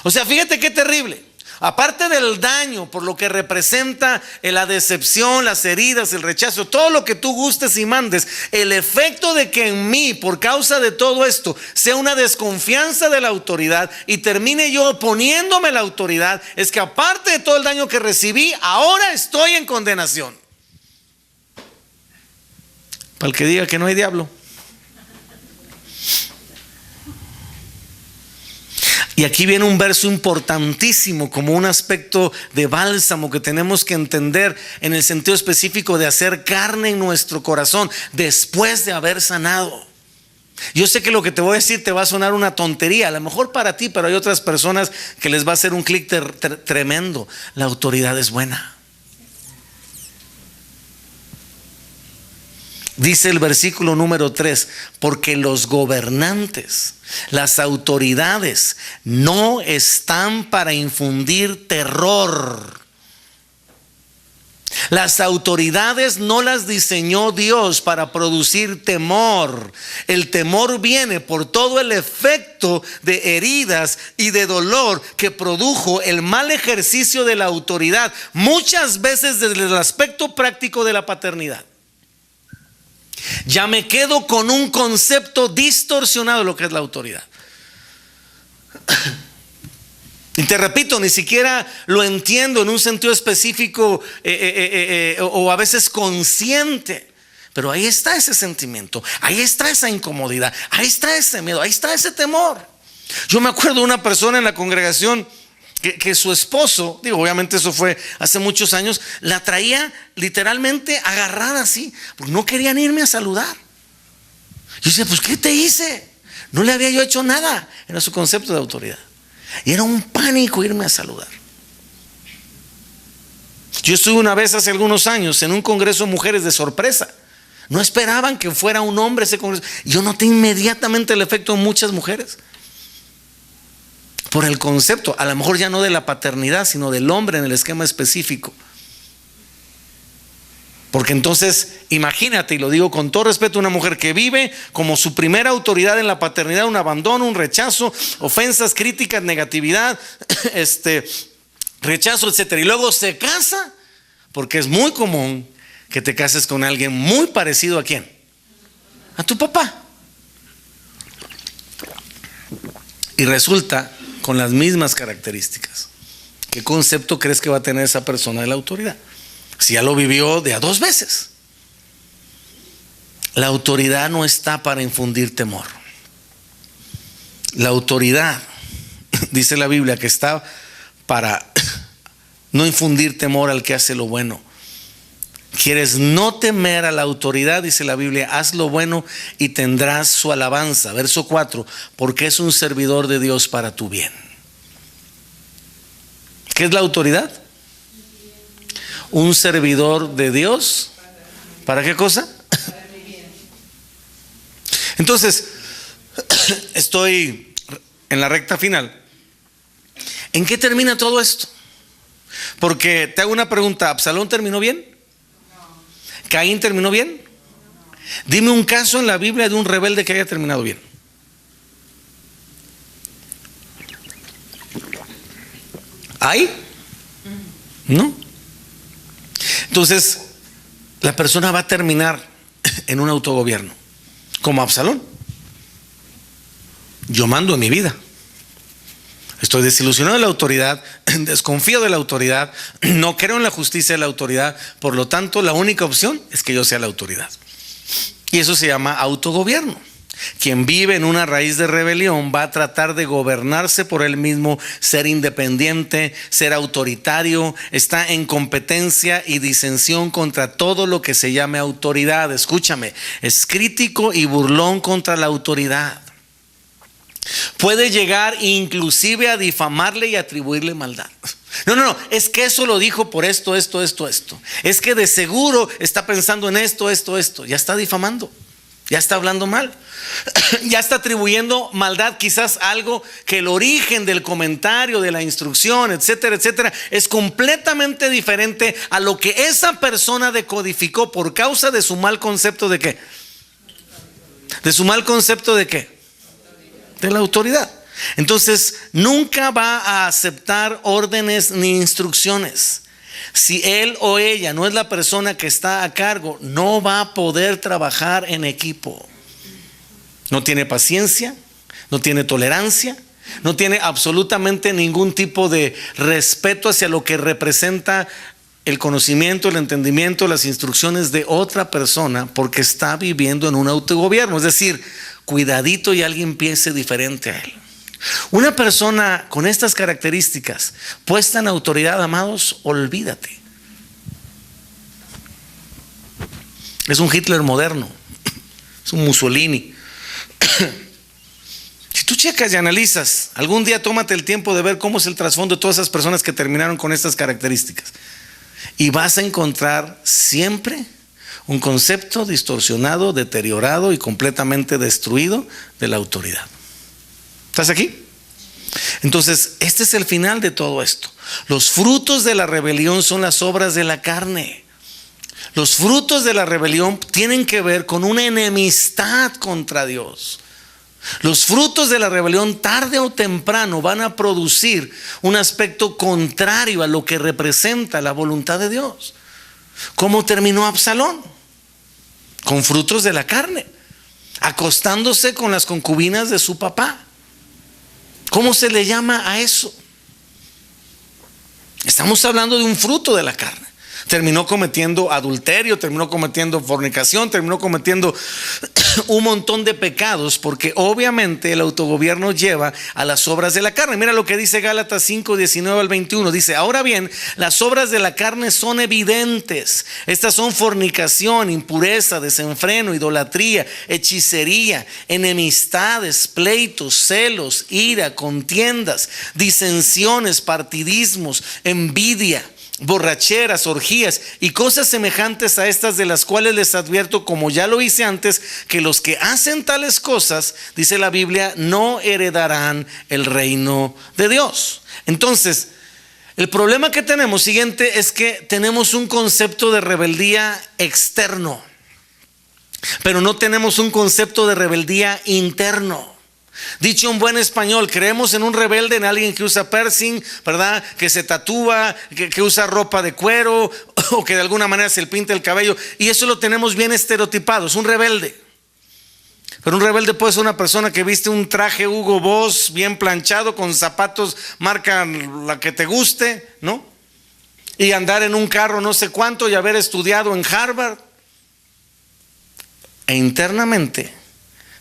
O sea, fíjate qué terrible. Aparte del daño por lo que representa la decepción, las heridas, el rechazo, todo lo que tú gustes y mandes, el efecto de que en mí, por causa de todo esto, sea una desconfianza de la autoridad y termine yo oponiéndome a la autoridad, es que aparte de todo el daño que recibí, ahora estoy en condenación. Para el que diga que no hay diablo. Y aquí viene un verso importantísimo como un aspecto de bálsamo que tenemos que entender en el sentido específico de hacer carne en nuestro corazón después de haber sanado. Yo sé que lo que te voy a decir te va a sonar una tontería, a lo mejor para ti, pero hay otras personas que les va a hacer un clic tremendo. La autoridad es buena. Dice el versículo número 3, porque los gobernantes, las autoridades, no están para infundir terror. Las autoridades no las diseñó Dios para producir temor. El temor viene por todo el efecto de heridas y de dolor que produjo el mal ejercicio de la autoridad, muchas veces desde el aspecto práctico de la paternidad. Ya me quedo con un concepto distorsionado de lo que es la autoridad. Y te repito, ni siquiera lo entiendo en un sentido específico o a veces consciente. Pero ahí está ese sentimiento, ahí está esa incomodidad, ahí está ese miedo, ahí está ese temor. Yo me acuerdo de una persona en la congregación que su esposo, digo, obviamente eso fue hace muchos años, la traía literalmente agarrada así, porque no querían irme a saludar. Yo decía, pues ¿qué te hice? No le había yo hecho nada. Era su concepto de autoridad. Y era un pánico irme a saludar. Yo estuve una vez hace algunos años en un congreso de mujeres de sorpresa. No esperaban que fuera un hombre ese congreso. Yo noté inmediatamente el efecto en muchas mujeres. Por el concepto, a lo mejor ya no de la paternidad, sino del hombre en el esquema específico. Porque entonces, imagínate, y lo digo con todo respeto, una mujer que vive como su primera autoridad en la paternidad, un abandono, un rechazo, ofensas, críticas, negatividad, rechazo, etcétera. Y luego se casa, porque es muy común que te cases con alguien muy parecido ¿a quién? A tu papá. Y resulta con las mismas características. ¿Qué concepto crees que va a tener esa persona de la autoridad? Si ya lo vivió de a 2 veces. La autoridad no está para infundir temor. La autoridad, dice la Biblia, que está para no infundir temor al que hace lo bueno. ¿Quieres no temer a la autoridad? Dice la Biblia, haz lo bueno y tendrás su alabanza. Verso 4, porque es un servidor de Dios para tu bien. ¿Qué es la autoridad? Un servidor de Dios. ¿Para qué cosa? Entonces, estoy en la recta final. ¿En qué termina todo esto? Porque te hago una pregunta, ¿Absalón terminó bien? ¿Caín terminó bien? Dime un caso en la Biblia de un rebelde que haya terminado bien. ¿Hay? ¿No? Entonces, la persona va a terminar en un autogobierno, como Absalón. Yo mando en mi vida. Estoy desilusionado de la autoridad, desconfío de la autoridad, no creo en la justicia de la autoridad, por lo tanto la única opción es que yo sea la autoridad. Y eso se llama autogobierno. Quien vive en una raíz de rebelión va a tratar de gobernarse por él mismo, ser independiente, ser autoritario, está en competencia y disensión contra todo lo que se llame autoridad. Escúchame, es crítico y burlón contra la autoridad. Puede llegar inclusive a difamarle y atribuirle maldad. No, es que eso lo dijo por esto. Es que de seguro está pensando en esto. Ya está difamando, ya está hablando mal, ya está atribuyendo maldad, quizás algo que el origen del comentario, de la instrucción, etcétera, es completamente diferente a lo que esa persona decodificó por causa de su mal concepto de ¿qué? De su mal concepto de ¿qué? De la autoridad. Entonces nunca va a aceptar órdenes ni instrucciones. Si él o ella no es la persona que está a cargo, no va a poder trabajar en equipo. No tiene paciencia, no tiene tolerancia, no tiene absolutamente ningún tipo de respeto hacia lo que representa el conocimiento, el entendimiento, las instrucciones de otra persona, porque está viviendo en un autogobierno. Es decir, cuidadito y alguien piense diferente a él. Una persona con estas características puesta en autoridad, amados, olvídate. Es un Hitler moderno, es un Mussolini. Si tú checas y analizas, algún día tómate el tiempo de ver cómo es el trasfondo de todas esas personas que terminaron con estas características, y vas a encontrar siempre un concepto distorsionado, deteriorado y completamente destruido de la autoridad. ¿Estás aquí? Entonces, este es el final de todo esto. Los frutos de la rebelión son las obras de la carne. Los frutos de la rebelión tienen que ver con una enemistad contra Dios. Los frutos de la rebelión tarde o temprano van a producir un aspecto contrario a lo que representa la voluntad de Dios. ¿Cómo terminó Absalón? Con frutos de la carne, acostándose con las concubinas de su papá. ¿Cómo se le llama a eso? Estamos hablando de un fruto de la carne. Terminó cometiendo adulterio, terminó cometiendo fornicación, terminó cometiendo un montón de pecados, porque obviamente el autogobierno lleva a las obras de la carne. Mira lo que dice Gálatas 5, 19 al 21. Dice: ahora bien, las obras de la carne son evidentes. Estas son fornicación, impureza, desenfreno, idolatría, hechicería, enemistades, pleitos, celos, ira, contiendas, disensiones, partidismos, envidia, borracheras, orgías y cosas semejantes a estas, de las cuales les advierto, como ya lo hice antes, que los que hacen tales cosas, dice la Biblia, no heredarán el reino de Dios. Entonces, el problema que tenemos siguiente es que tenemos un concepto de rebeldía externo, pero no tenemos un concepto de rebeldía interno. Dicho en buen español, creemos en un rebelde, en alguien que usa piercing, ¿verdad? Que se tatúa, que usa ropa de cuero, o que de alguna manera se le pinta el cabello, y eso lo tenemos bien estereotipado. Es un rebelde. Pero un rebelde puede ser una persona que viste un traje Hugo Boss bien planchado, con zapatos marca la que te guste, ¿no? Y andar en un carro no sé cuánto y haber estudiado en Harvard. E internamente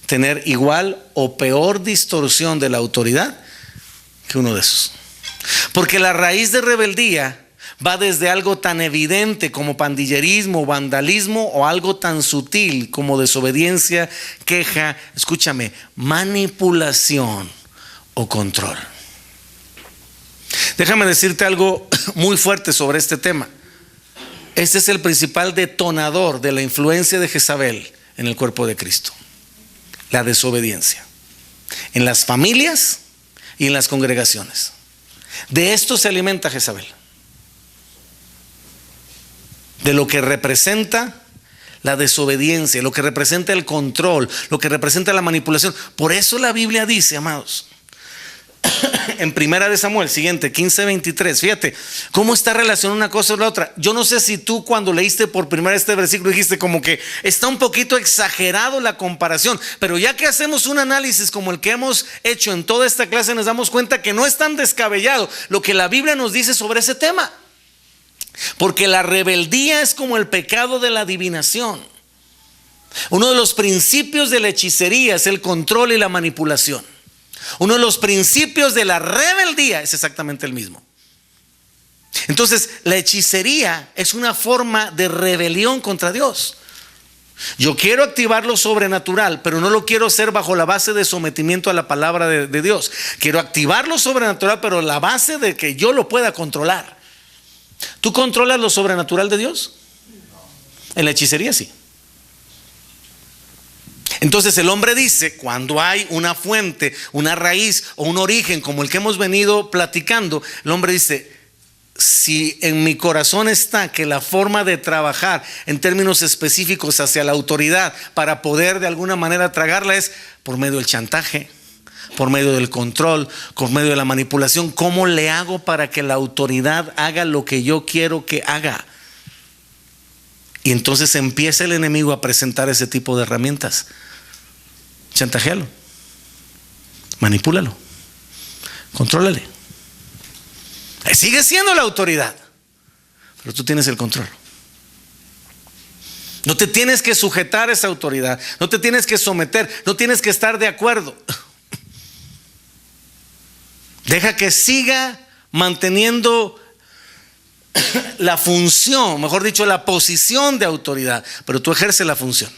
tener igual o peor distorsión de la autoridad que uno de esos. Porque la raíz de rebeldía va desde algo tan evidente como pandillerismo, vandalismo, o algo tan sutil como desobediencia, queja, escúchame, manipulación o control. Déjame decirte algo muy fuerte sobre este tema. Este es el principal detonador de la influencia de Jezabel en el cuerpo de Cristo: la desobediencia en las familias y en las congregaciones. De esto se alimenta Jezabel, de lo que representa la desobediencia, lo que representa el control, lo que representa la manipulación. Por eso la Biblia dice, amados, en Primera de Samuel, siguiente, 15:23, fíjate cómo está relacionada una cosa con la otra. Yo no sé si tú, cuando leíste por primera vez este versículo, dijiste como que está un poquito exagerado la comparación, pero ya que hacemos un análisis como el que hemos hecho en toda esta clase, nos damos cuenta que no es tan descabellado lo que la Biblia nos dice sobre ese tema. Porque la rebeldía es como el pecado de la adivinación. Uno de los principios de la hechicería es el control y la manipulación. Uno de los principios de la rebeldía es exactamente el mismo. Entonces, la hechicería es una forma de rebelión contra Dios. Yo quiero activar lo sobrenatural, pero no lo quiero hacer bajo la base de sometimiento a la palabra de Dios. Quiero activar lo sobrenatural, pero la base de que yo lo pueda controlar. ¿Tú controlas lo sobrenatural de Dios? En la hechicería sí. Entonces el hombre dice, cuando hay una fuente, una raíz o un origen como el que hemos venido platicando, el hombre dice, si en mi corazón está que la forma de trabajar en términos específicos hacia la autoridad para poder de alguna manera tragarla es por medio del chantaje, por medio del control, por medio de la manipulación, ¿cómo le hago para que la autoridad haga lo que yo quiero que haga? Y entonces empieza el enemigo a presentar ese tipo de herramientas. Chantajéalo, manipúlalo, contrólale. Sigue siendo la autoridad, pero tú tienes el control. No te tienes que sujetar a esa autoridad, no te tienes que someter, no tienes que estar de acuerdo. Deja que siga manteniendo la función, mejor dicho, la posición de autoridad, pero tú ejerces la función.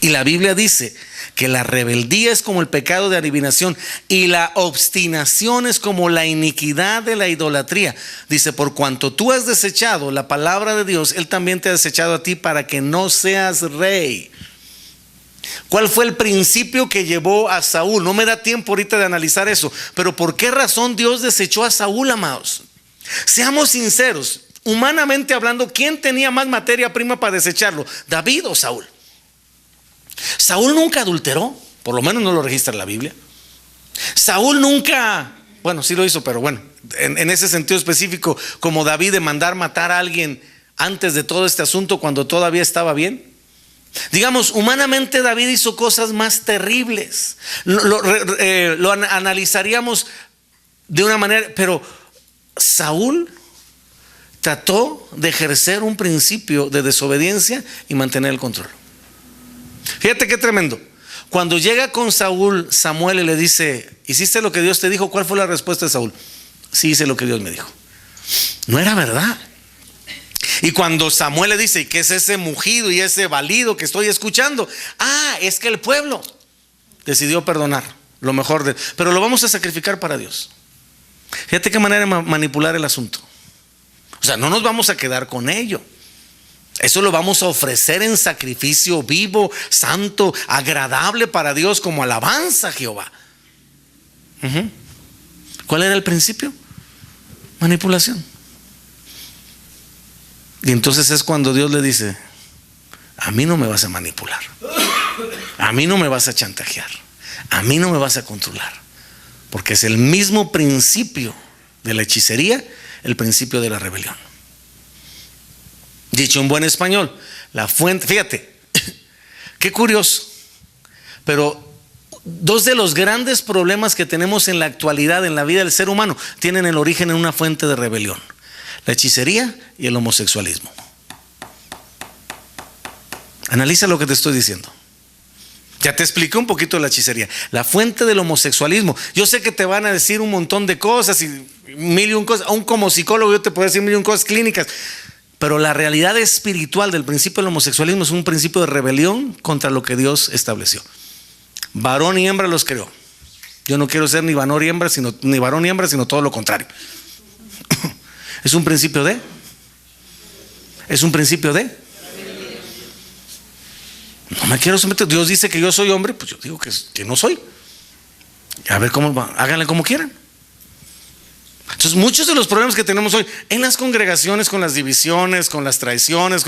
Y la Biblia dice que la rebeldía es como el pecado de adivinación y la obstinación es como la iniquidad de la idolatría. Dice, por cuanto tú has desechado la palabra de Dios, Él también te ha desechado a ti para que no seas rey. ¿Cuál fue el principio que llevó a Saúl? No me da tiempo ahorita de analizar eso, pero ¿por qué razón Dios desechó a Saúl, amados? Seamos sinceros, humanamente hablando, ¿quién tenía más materia prima para desecharlo? ¿David o Saúl? Saúl nunca adulteró, por lo menos no lo registra la Biblia. Saúl nunca, bueno, sí lo hizo, pero bueno, en ese sentido específico, como David, de mandar matar a alguien antes de todo este asunto, cuando todavía estaba bien. Digamos, humanamente David hizo cosas más terribles. Lo analizaríamos de una manera, pero Saúl trató de ejercer un principio de desobediencia y mantener el control. Fíjate qué tremendo. Cuando llega con Saúl, Samuel, y le dice, ¿hiciste lo que Dios te dijo? ¿Cuál fue la respuesta de Saúl? Sí, hice lo que Dios me dijo. No era verdad. Y cuando Samuel le dice, ¿y qué es ese mugido y ese balido que estoy escuchando? Es que el pueblo decidió perdonar lo mejor pero lo vamos a sacrificar para Dios. Fíjate qué manera de manipular el asunto. O sea, no nos vamos a quedar con ello. Eso lo vamos a ofrecer en sacrificio vivo, santo, agradable para Dios, como alabanza a Jehová. ¿Cuál era el principio? Manipulación. Y entonces es cuando Dios le dice, a mí no me vas a manipular, a mí no me vas a chantajear, a mí no me vas a controlar, porque es el mismo principio de la hechicería, el principio de la rebelión. Dicho en buen español, la fuente, fíjate, qué curioso, pero dos de los grandes problemas que tenemos en la actualidad en la vida del ser humano tienen el origen en una fuente de rebelión: la hechicería y el homosexualismo. Analiza lo que te estoy diciendo. Ya te expliqué un poquito de la hechicería. La fuente del homosexualismo. Yo sé que te van a decir un montón de cosas y mil y un cosas. Aún como psicólogo yo te puedo decir mil y un cosas clínicas. Pero la realidad espiritual del principio del homosexualismo es un principio de rebelión contra lo que Dios estableció. Varón y hembra los creó. Yo no quiero ser ni varón y hembra, sino todo lo contrario. Es un principio de. No me quiero someter. Dios dice que yo soy hombre, pues yo digo que no soy. A ver cómo va. Háganle como quieran. Entonces muchos de los problemas que tenemos hoy en las congregaciones, con las divisiones, con las traiciones,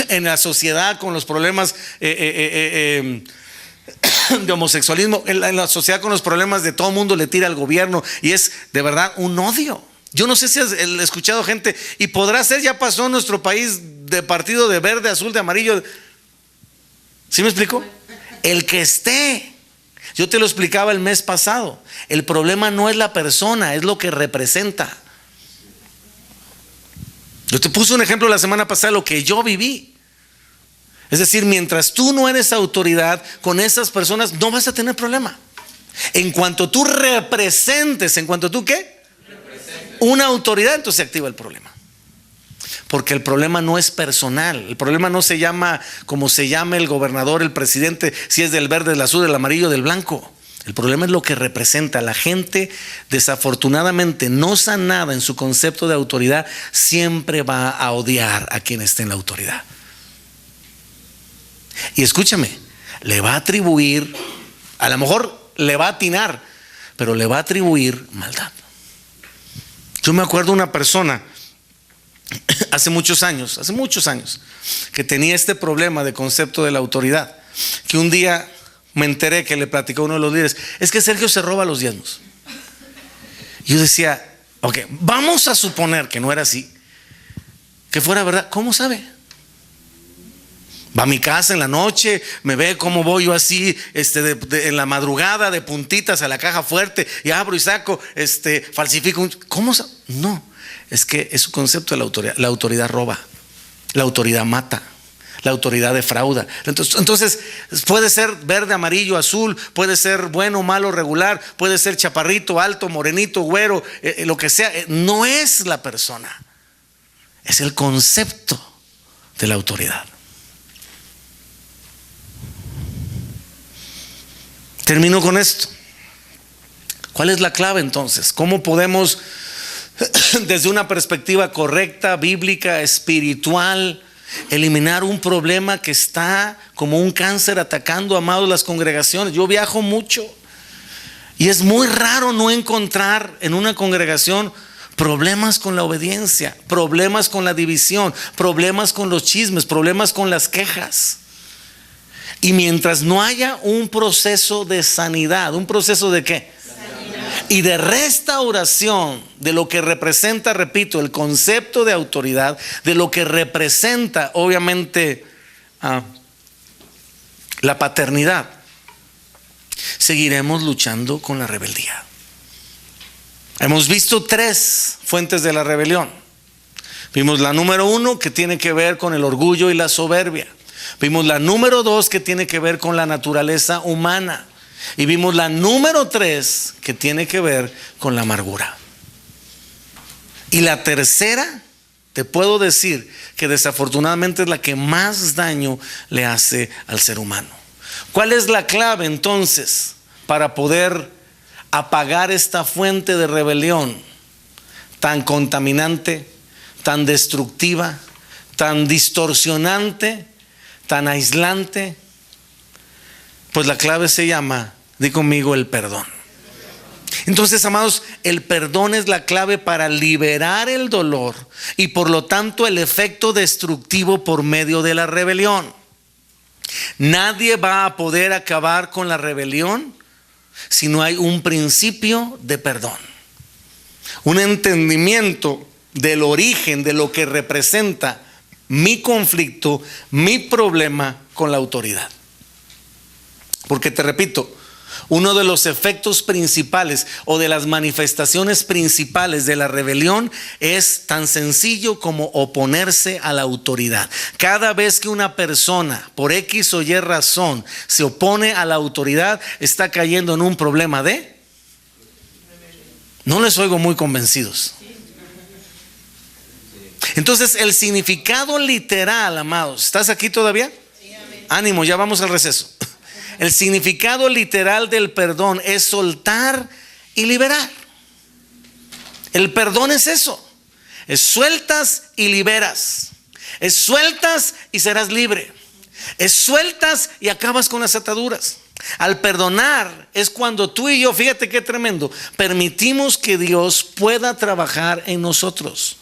en la sociedad, con los problemas de homosexualismo, en la sociedad con los problemas de todo el mundo le tira al gobierno, y es de verdad un odio. Yo no sé si has escuchado gente, y podrá ser, ya pasó en nuestro país, de partido de verde, azul, de amarillo. ¿Sí me explico? El que esté. Yo te lo explicaba el mes pasado. El problema no es la persona, es lo que representa. Yo te puse un ejemplo la semana pasada de lo que yo viví. Es decir, mientras tú no eres autoridad con esas personas, no vas a tener problema. En cuanto tú representes, en cuanto tú ¿qué? Una autoridad, entonces se activa el problema. Porque el problema no es personal. El problema no se llama como se llama el gobernador, el presidente, si es del verde, del azul, del amarillo, del blanco. El problema es lo que representa. La gente, desafortunadamente no sanada en su concepto de autoridad, siempre va a odiar a quien esté en la autoridad. Y escúchame, le va a atribuir, a lo mejor le va a atinar, pero le va a atribuir maldad. Yo me acuerdo de una persona hace muchos años, que tenía este problema de concepto de la autoridad, que un día me enteré que le platicó uno de los líderes: es que Sergio se roba los diezmos. Y yo decía, ok, vamos a suponer que no era así, que fuera verdad. ¿Cómo sabe? Va a mi casa en la noche, me ve cómo voy yo así, en la madrugada, de puntitas a la caja fuerte, y abro y saco, falsifico. ¿Cómo sabe? No, es que es su concepto de la autoridad. La autoridad roba, la autoridad mata, la autoridad defrauda. Entonces puede ser verde, amarillo, azul, puede ser bueno, malo, regular, puede ser chaparrito, alto, morenito, güero, lo que sea. No es la persona, es el concepto de la autoridad. Termino con esto. ¿Cuál es la clave entonces? ¿Cómo podemos, desde una perspectiva correcta, bíblica, espiritual, eliminar un problema que está como un cáncer atacando, amados, las congregaciones? Yo viajo mucho y es muy raro no encontrar en una congregación problemas con la obediencia, problemas con la división, problemas con los chismes, problemas con las quejas. Y mientras no haya un proceso de sanidad, ¿un proceso de qué? Sanidad. Y de restauración de lo que representa, repito, el concepto de autoridad, de lo que representa, obviamente, la paternidad, seguiremos luchando con la rebeldía. Hemos visto 3 fuentes de la rebelión. Vimos la número 1, que tiene que ver con el orgullo y la soberbia. Vimos la número 2, que tiene que ver con la naturaleza humana. Y vimos la número 3, que tiene que ver con la amargura. Y la tercera, te puedo decir que desafortunadamente es la que más daño le hace al ser humano. ¿Cuál es la clave entonces para poder apagar esta fuente de rebelión tan contaminante, tan destructiva, tan distorsionante, tan aislante? Pues la clave se llama, di conmigo, el perdón. Entonces, amados, el perdón es la clave para liberar el dolor y por lo tanto el efecto destructivo por medio de la rebelión. Nadie va a poder acabar con la rebelión si no hay un principio de perdón, un entendimiento del origen de lo que representa mi conflicto, mi problema con la autoridad. Porque te repito, Uno de los efectos principales o de las manifestaciones principales de la rebelión es tan sencillo como oponerse a la autoridad. Cada vez que una persona por X o Y razón se opone a la autoridad, está cayendo en un problema de... No les oigo muy convencidos. Entonces, el significado literal, amados, ¿estás aquí todavía? Ánimo, ya vamos al receso. El significado literal del perdón es soltar y liberar. El perdón es eso. Es sueltas y liberas. Es sueltas y serás libre. Es sueltas y acabas con las ataduras. Al perdonar es cuando tú y yo, fíjate qué tremendo, permitimos que Dios pueda trabajar en nosotros.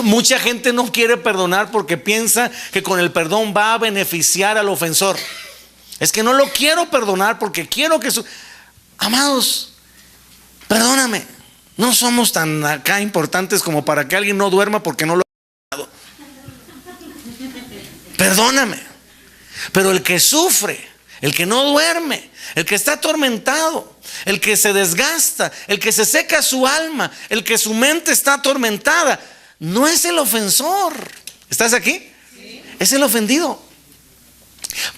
Mucha gente no quiere perdonar porque piensa que con el perdón va a beneficiar al ofensor. Es que no lo quiero perdonar porque quiero que Amados, perdóname. No somos tan acá importantes como para que alguien no duerma porque no lo ha perdonado. Perdóname. Pero el que sufre, el que no duerme, el que está atormentado, el que se desgasta, el que se seca su alma, el que su mente está atormentada, no es el ofensor. ¿Estás aquí? Sí. Es el ofendido.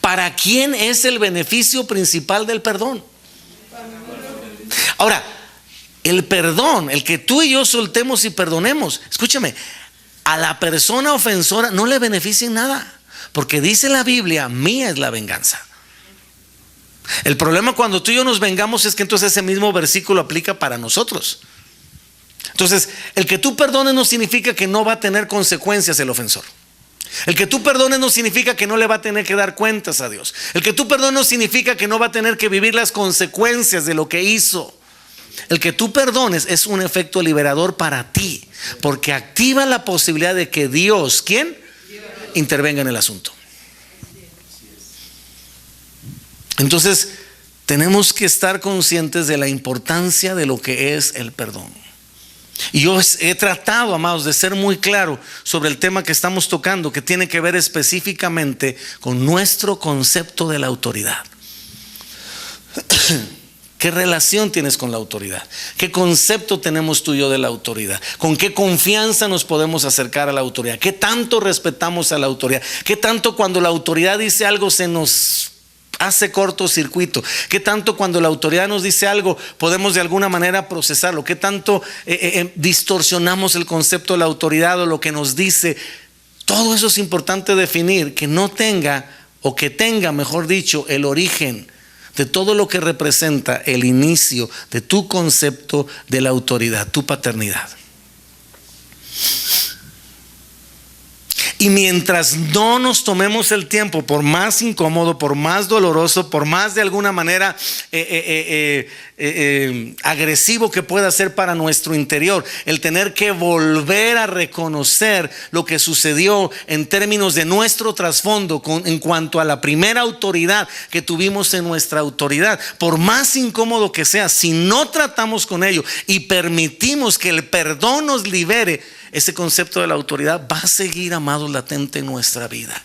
¿Para quién es el beneficio principal del perdón? Ahora, el perdón, el que tú y yo soltemos y perdonemos, escúchame, a la persona ofensora no le beneficia en nada, porque dice la Biblia, mía es la venganza. El problema cuando tú y yo nos vengamos es que entonces ese mismo versículo aplica para nosotros. Entonces, el que tú perdones no significa que no va a tener consecuencias el ofensor. El que tú perdones no significa que no le va a tener que dar cuentas a Dios. El que tú perdones no significa que no va a tener que vivir las consecuencias de lo que hizo. El que tú perdones es un efecto liberador para ti, porque activa la posibilidad de que Dios, ¿quién? Intervenga en el asunto. Entonces, tenemos que estar conscientes de la importancia de lo que es el perdón. Y yo he tratado, amados, de ser muy claro sobre el tema que estamos tocando, que tiene que ver específicamente con nuestro concepto de la autoridad. ¿Qué relación tienes con la autoridad? ¿Qué concepto tenemos tú y yo de la autoridad? ¿Con qué confianza nos podemos acercar a la autoridad? ¿Qué tanto respetamos a la autoridad? ¿Qué tanto cuando la autoridad dice algo se nos hace cortocircuito? ¿Qué tanto cuando la autoridad nos dice algo podemos de alguna manera procesarlo? ¿Qué tanto distorsionamos el concepto de la autoridad o lo que nos dice? Todo eso es importante definir, que no tenga, o que tenga, mejor dicho, el origen de todo lo que representa el inicio de tu concepto de la autoridad, tu paternidad. Y mientras no nos tomemos el tiempo, por más incómodo, por más doloroso, por más de alguna manera agresivo que pueda ser para nuestro interior, el tener que volver a reconocer lo que sucedió en términos de nuestro trasfondo en cuanto a la primera autoridad que tuvimos en nuestra autoridad, por más incómodo que sea, si no tratamos con ello y permitimos que el perdón nos libere, ese concepto de la autoridad va a seguir, amados, latente en nuestra vida.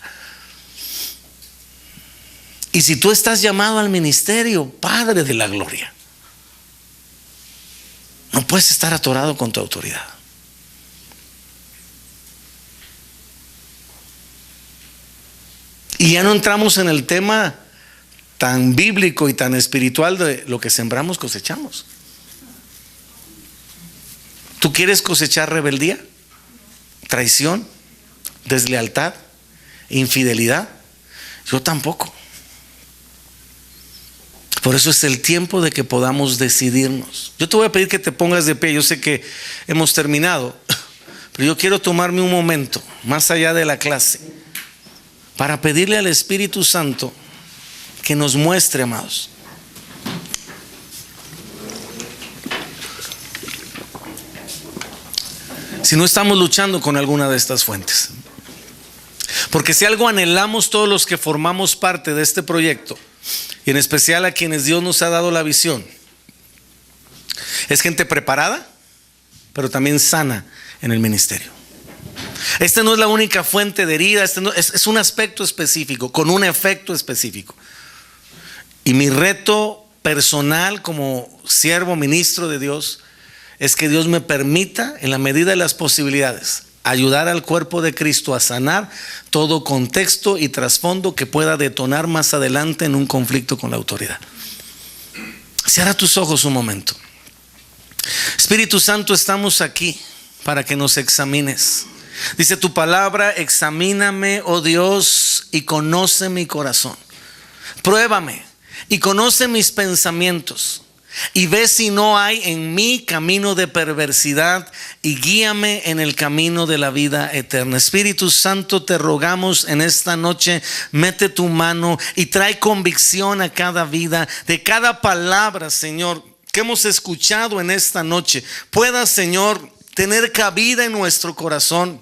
Y si tú estás llamado al ministerio, Padre de la gloria, no puedes estar atorado con tu autoridad. Y ya no entramos en el tema tan bíblico y tan espiritual de lo que sembramos, cosechamos. ¿Tú quieres cosechar rebeldía, traición, deslealtad, infidelidad? Yo tampoco. Por eso es el tiempo de que podamos decidirnos. Yo te voy a pedir que te pongas de pie. Yo sé que hemos terminado, pero yo quiero tomarme un momento más allá de la clase para pedirle al Espíritu Santo que nos muestre, amados, si no estamos luchando con alguna de estas fuentes. Porque si algo anhelamos todos los que formamos parte de este proyecto, y en especial a quienes Dios nos ha dado la visión, es gente preparada, pero también sana en el ministerio. Esta no es la única fuente de herida, es un aspecto específico, con un efecto específico. Y mi reto personal como siervo, ministro de Dios, es que Dios me permita, en la medida de las posibilidades, ayudar al cuerpo de Cristo a sanar todo contexto y trasfondo que pueda detonar más adelante en un conflicto con la autoridad. Cierra tus ojos un momento. Espíritu Santo, estamos aquí para que nos examines. Dice tu palabra: examíname, oh Dios, y conoce mi corazón. Pruébame y conoce mis pensamientos, y ve si no hay en mí camino de perversidad, y guíame en el camino de la vida eterna. Espíritu Santo, te rogamos en esta noche, mete tu mano y trae convicción a cada vida, de cada palabra, Señor, que hemos escuchado en esta noche. Pueda, Señor, tener cabida en nuestro corazón.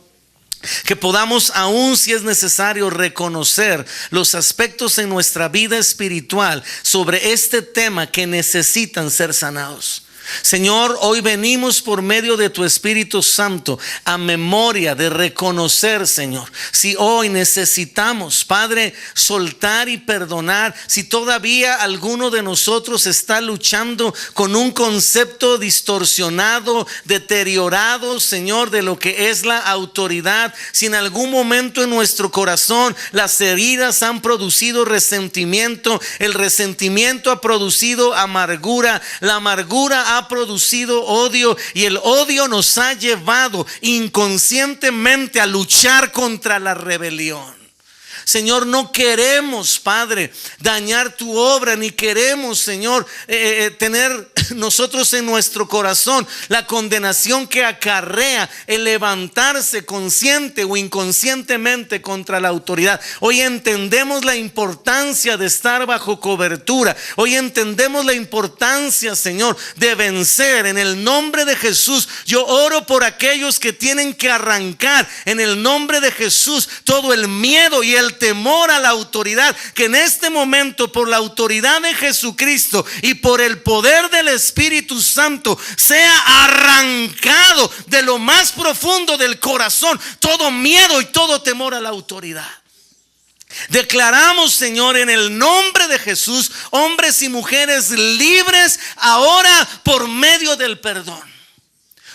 Que podamos, aún si es necesario, reconocer los aspectos en nuestra vida espiritual sobre este tema que necesitan ser sanados. Señor, hoy venimos por medio de tu Espíritu Santo a memoria de reconocer, Señor, si hoy necesitamos, Padre, soltar y perdonar, si todavía alguno de nosotros está luchando con un concepto distorsionado, deteriorado, Señor, de lo que es la autoridad, si en algún momento en nuestro corazón las heridas han producido resentimiento, el resentimiento ha producido amargura, la amargura ha producido odio, y el odio nos ha llevado inconscientemente a luchar contra la rebelión. Señor, no queremos, Padre, dañar tu obra, ni queremos, Señor, tener nosotros en nuestro corazón la condenación que acarrea el levantarse consciente o inconscientemente contra la autoridad. Hoy entendemos la importancia de estar bajo cobertura. Hoy entendemos la importancia, Señor, de vencer. En el nombre de Jesús, yo oro por aquellos que tienen que arrancar en el nombre de Jesús todo el miedo y el temor a la autoridad, que en este momento, por la autoridad de Jesucristo y por el poder del Espíritu Santo, sea arrancado de lo más profundo del corazón todo miedo y todo temor a la autoridad. Declaramos, Señor, en el nombre de Jesús, hombres y mujeres libres ahora por medio del perdón.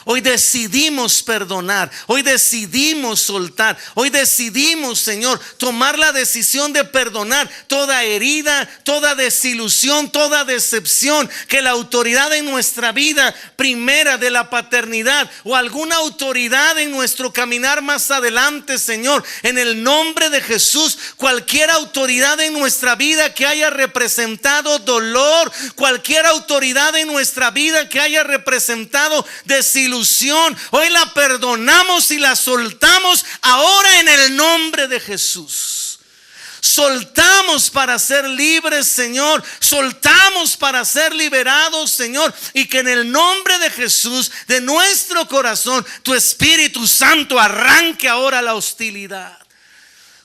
Hoy decidimos perdonar, hoy decidimos soltar, hoy decidimos, Señor, tomar la decisión de perdonar toda herida, toda desilusión, toda decepción que la autoridad en nuestra vida primera de la paternidad o alguna autoridad en nuestro caminar más adelante, Señor, en el nombre de Jesús, cualquier autoridad en nuestra vida que haya representado dolor, cualquier autoridad en nuestra vida que haya representado desilusión, hoy la perdonamos y la soltamos ahora en el nombre de Jesús. Soltamos para ser libres, Señor. Soltamos para ser liberados, Señor. Y que en el nombre de Jesús, de nuestro corazón, tu Espíritu Santo arranque ahora la hostilidad.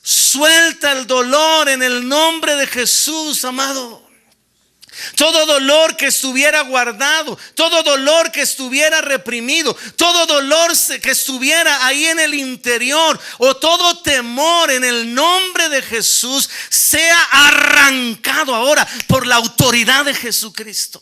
Suelta el dolor en el nombre de Jesús, amado. Todo dolor que estuviera guardado, todo dolor que estuviera reprimido, todo dolor que estuviera ahí en el interior, o todo temor, en el nombre de Jesús, sea arrancado ahora por la autoridad de Jesucristo.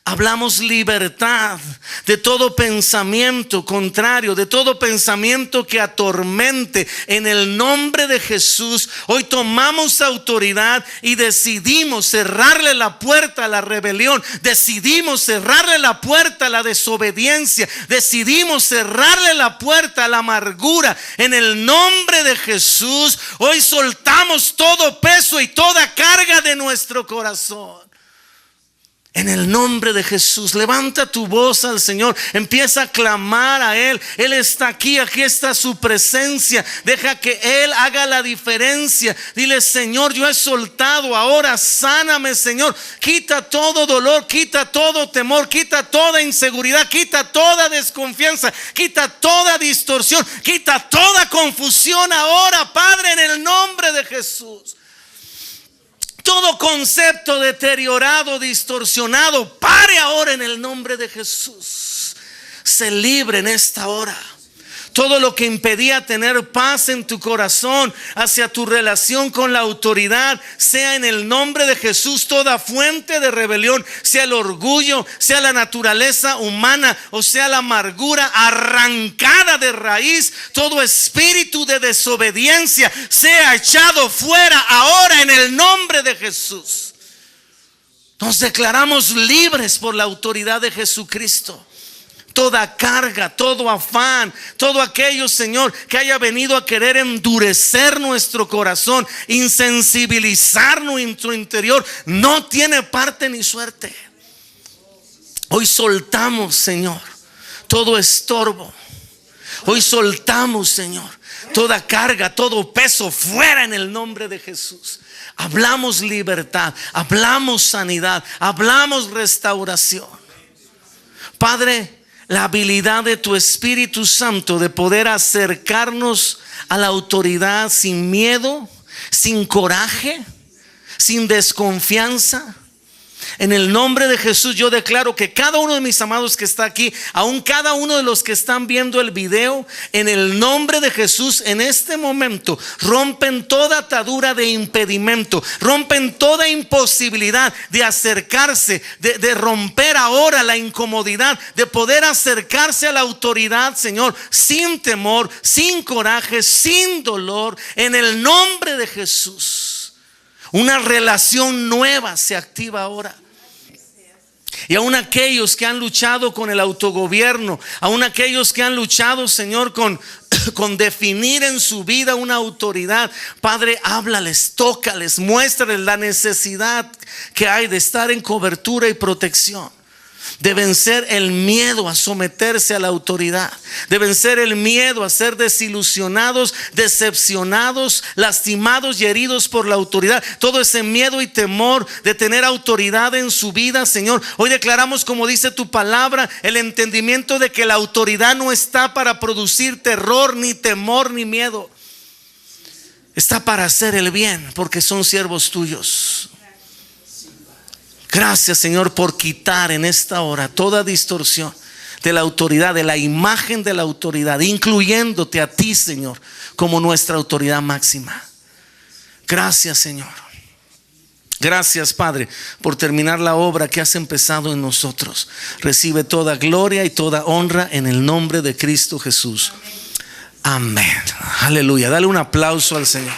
Hablamos libertad de todo pensamiento contrario, de todo pensamiento que atormente. En el nombre de Jesús, hoy tomamos autoridad y decidimos cerrarle la puerta a la rebelión. Decidimos cerrarle la puerta a la desobediencia. Decidimos cerrarle la puerta a la amargura. En el nombre de Jesús, hoy soltamos todo peso y toda carga de nuestro corazón. En el nombre de Jesús, levanta tu voz al Señor, empieza a clamar a Él. Él está aquí, aquí está su presencia. Deja que Él haga la diferencia. Dile: Señor, yo he soltado, ahora sáname, Señor. Quita todo dolor, quita todo temor, quita toda inseguridad, quita toda desconfianza, quita toda distorsión, quita toda confusión ahora, Padre, en el nombre de Jesús. Todo concepto deteriorado, distorsionado, pare ahora en el nombre de Jesús. Sé libre en esta hora. todo lo que impedía tener paz en tu corazón hacia tu relación con la autoridad, sea en el nombre de Jesús toda fuente de rebelión, sea el orgullo, sea la naturaleza humana o sea la amargura, arrancada de raíz. Todo espíritu de desobediencia sea echado fuera ahora en el nombre de Jesús. Nos declaramos libres por la autoridad de Jesucristo. Toda carga, todo afán, todo aquello, Señor, que haya venido a querer endurecer nuestro corazón, insensibilizar nuestro interior, no tiene parte ni suerte. Hoy soltamos, Señor, todo estorbo. Hoy soltamos, Señor, toda carga, todo peso fuera en el nombre de Jesús. Hablamos libertad, hablamos sanidad, hablamos restauración. Padre, la habilidad de tu Espíritu Santo de poder acercarnos a la autoridad sin miedo, sin coraje, sin desconfianza. En el nombre de Jesús yo declaro que cada uno de mis amados que está aquí, aún cada uno de los que están viendo el video, en el nombre de Jesús en este momento rompen toda atadura de impedimento, rompen toda imposibilidad de acercarse, de romper ahora la incomodidad, de poder acercarse a la autoridad, Señor, sin temor, sin coraje, sin dolor, en el nombre de Jesús. Una relación nueva se activa ahora. Y aún aquellos que han luchado con el autogobierno, aún aquellos que han luchado, Señor, con definir en su vida una autoridad, Padre, háblales, tócales, muéstrales la necesidad que hay de estar en cobertura y protección, de vencer el miedo a someterse a la autoridad, de vencer el miedo a ser desilusionados, decepcionados, lastimados y heridos por la autoridad. Todo ese miedo y temor de tener autoridad en su vida, Señor, hoy declaramos, como dice tu palabra, el entendimiento de que la autoridad no está para producir terror, ni temor, ni miedo. Está para hacer el bien, porque son siervos tuyos. Gracias, Señor, por quitar en esta hora toda distorsión de la autoridad, de la imagen de la autoridad, incluyéndote a ti, Señor, como nuestra autoridad máxima. Gracias, Señor. Gracias, Padre, por terminar la obra que has empezado en nosotros. Recibe toda gloria y toda honra en el nombre de Cristo Jesús. Amén. Aleluya. Dale un aplauso al Señor.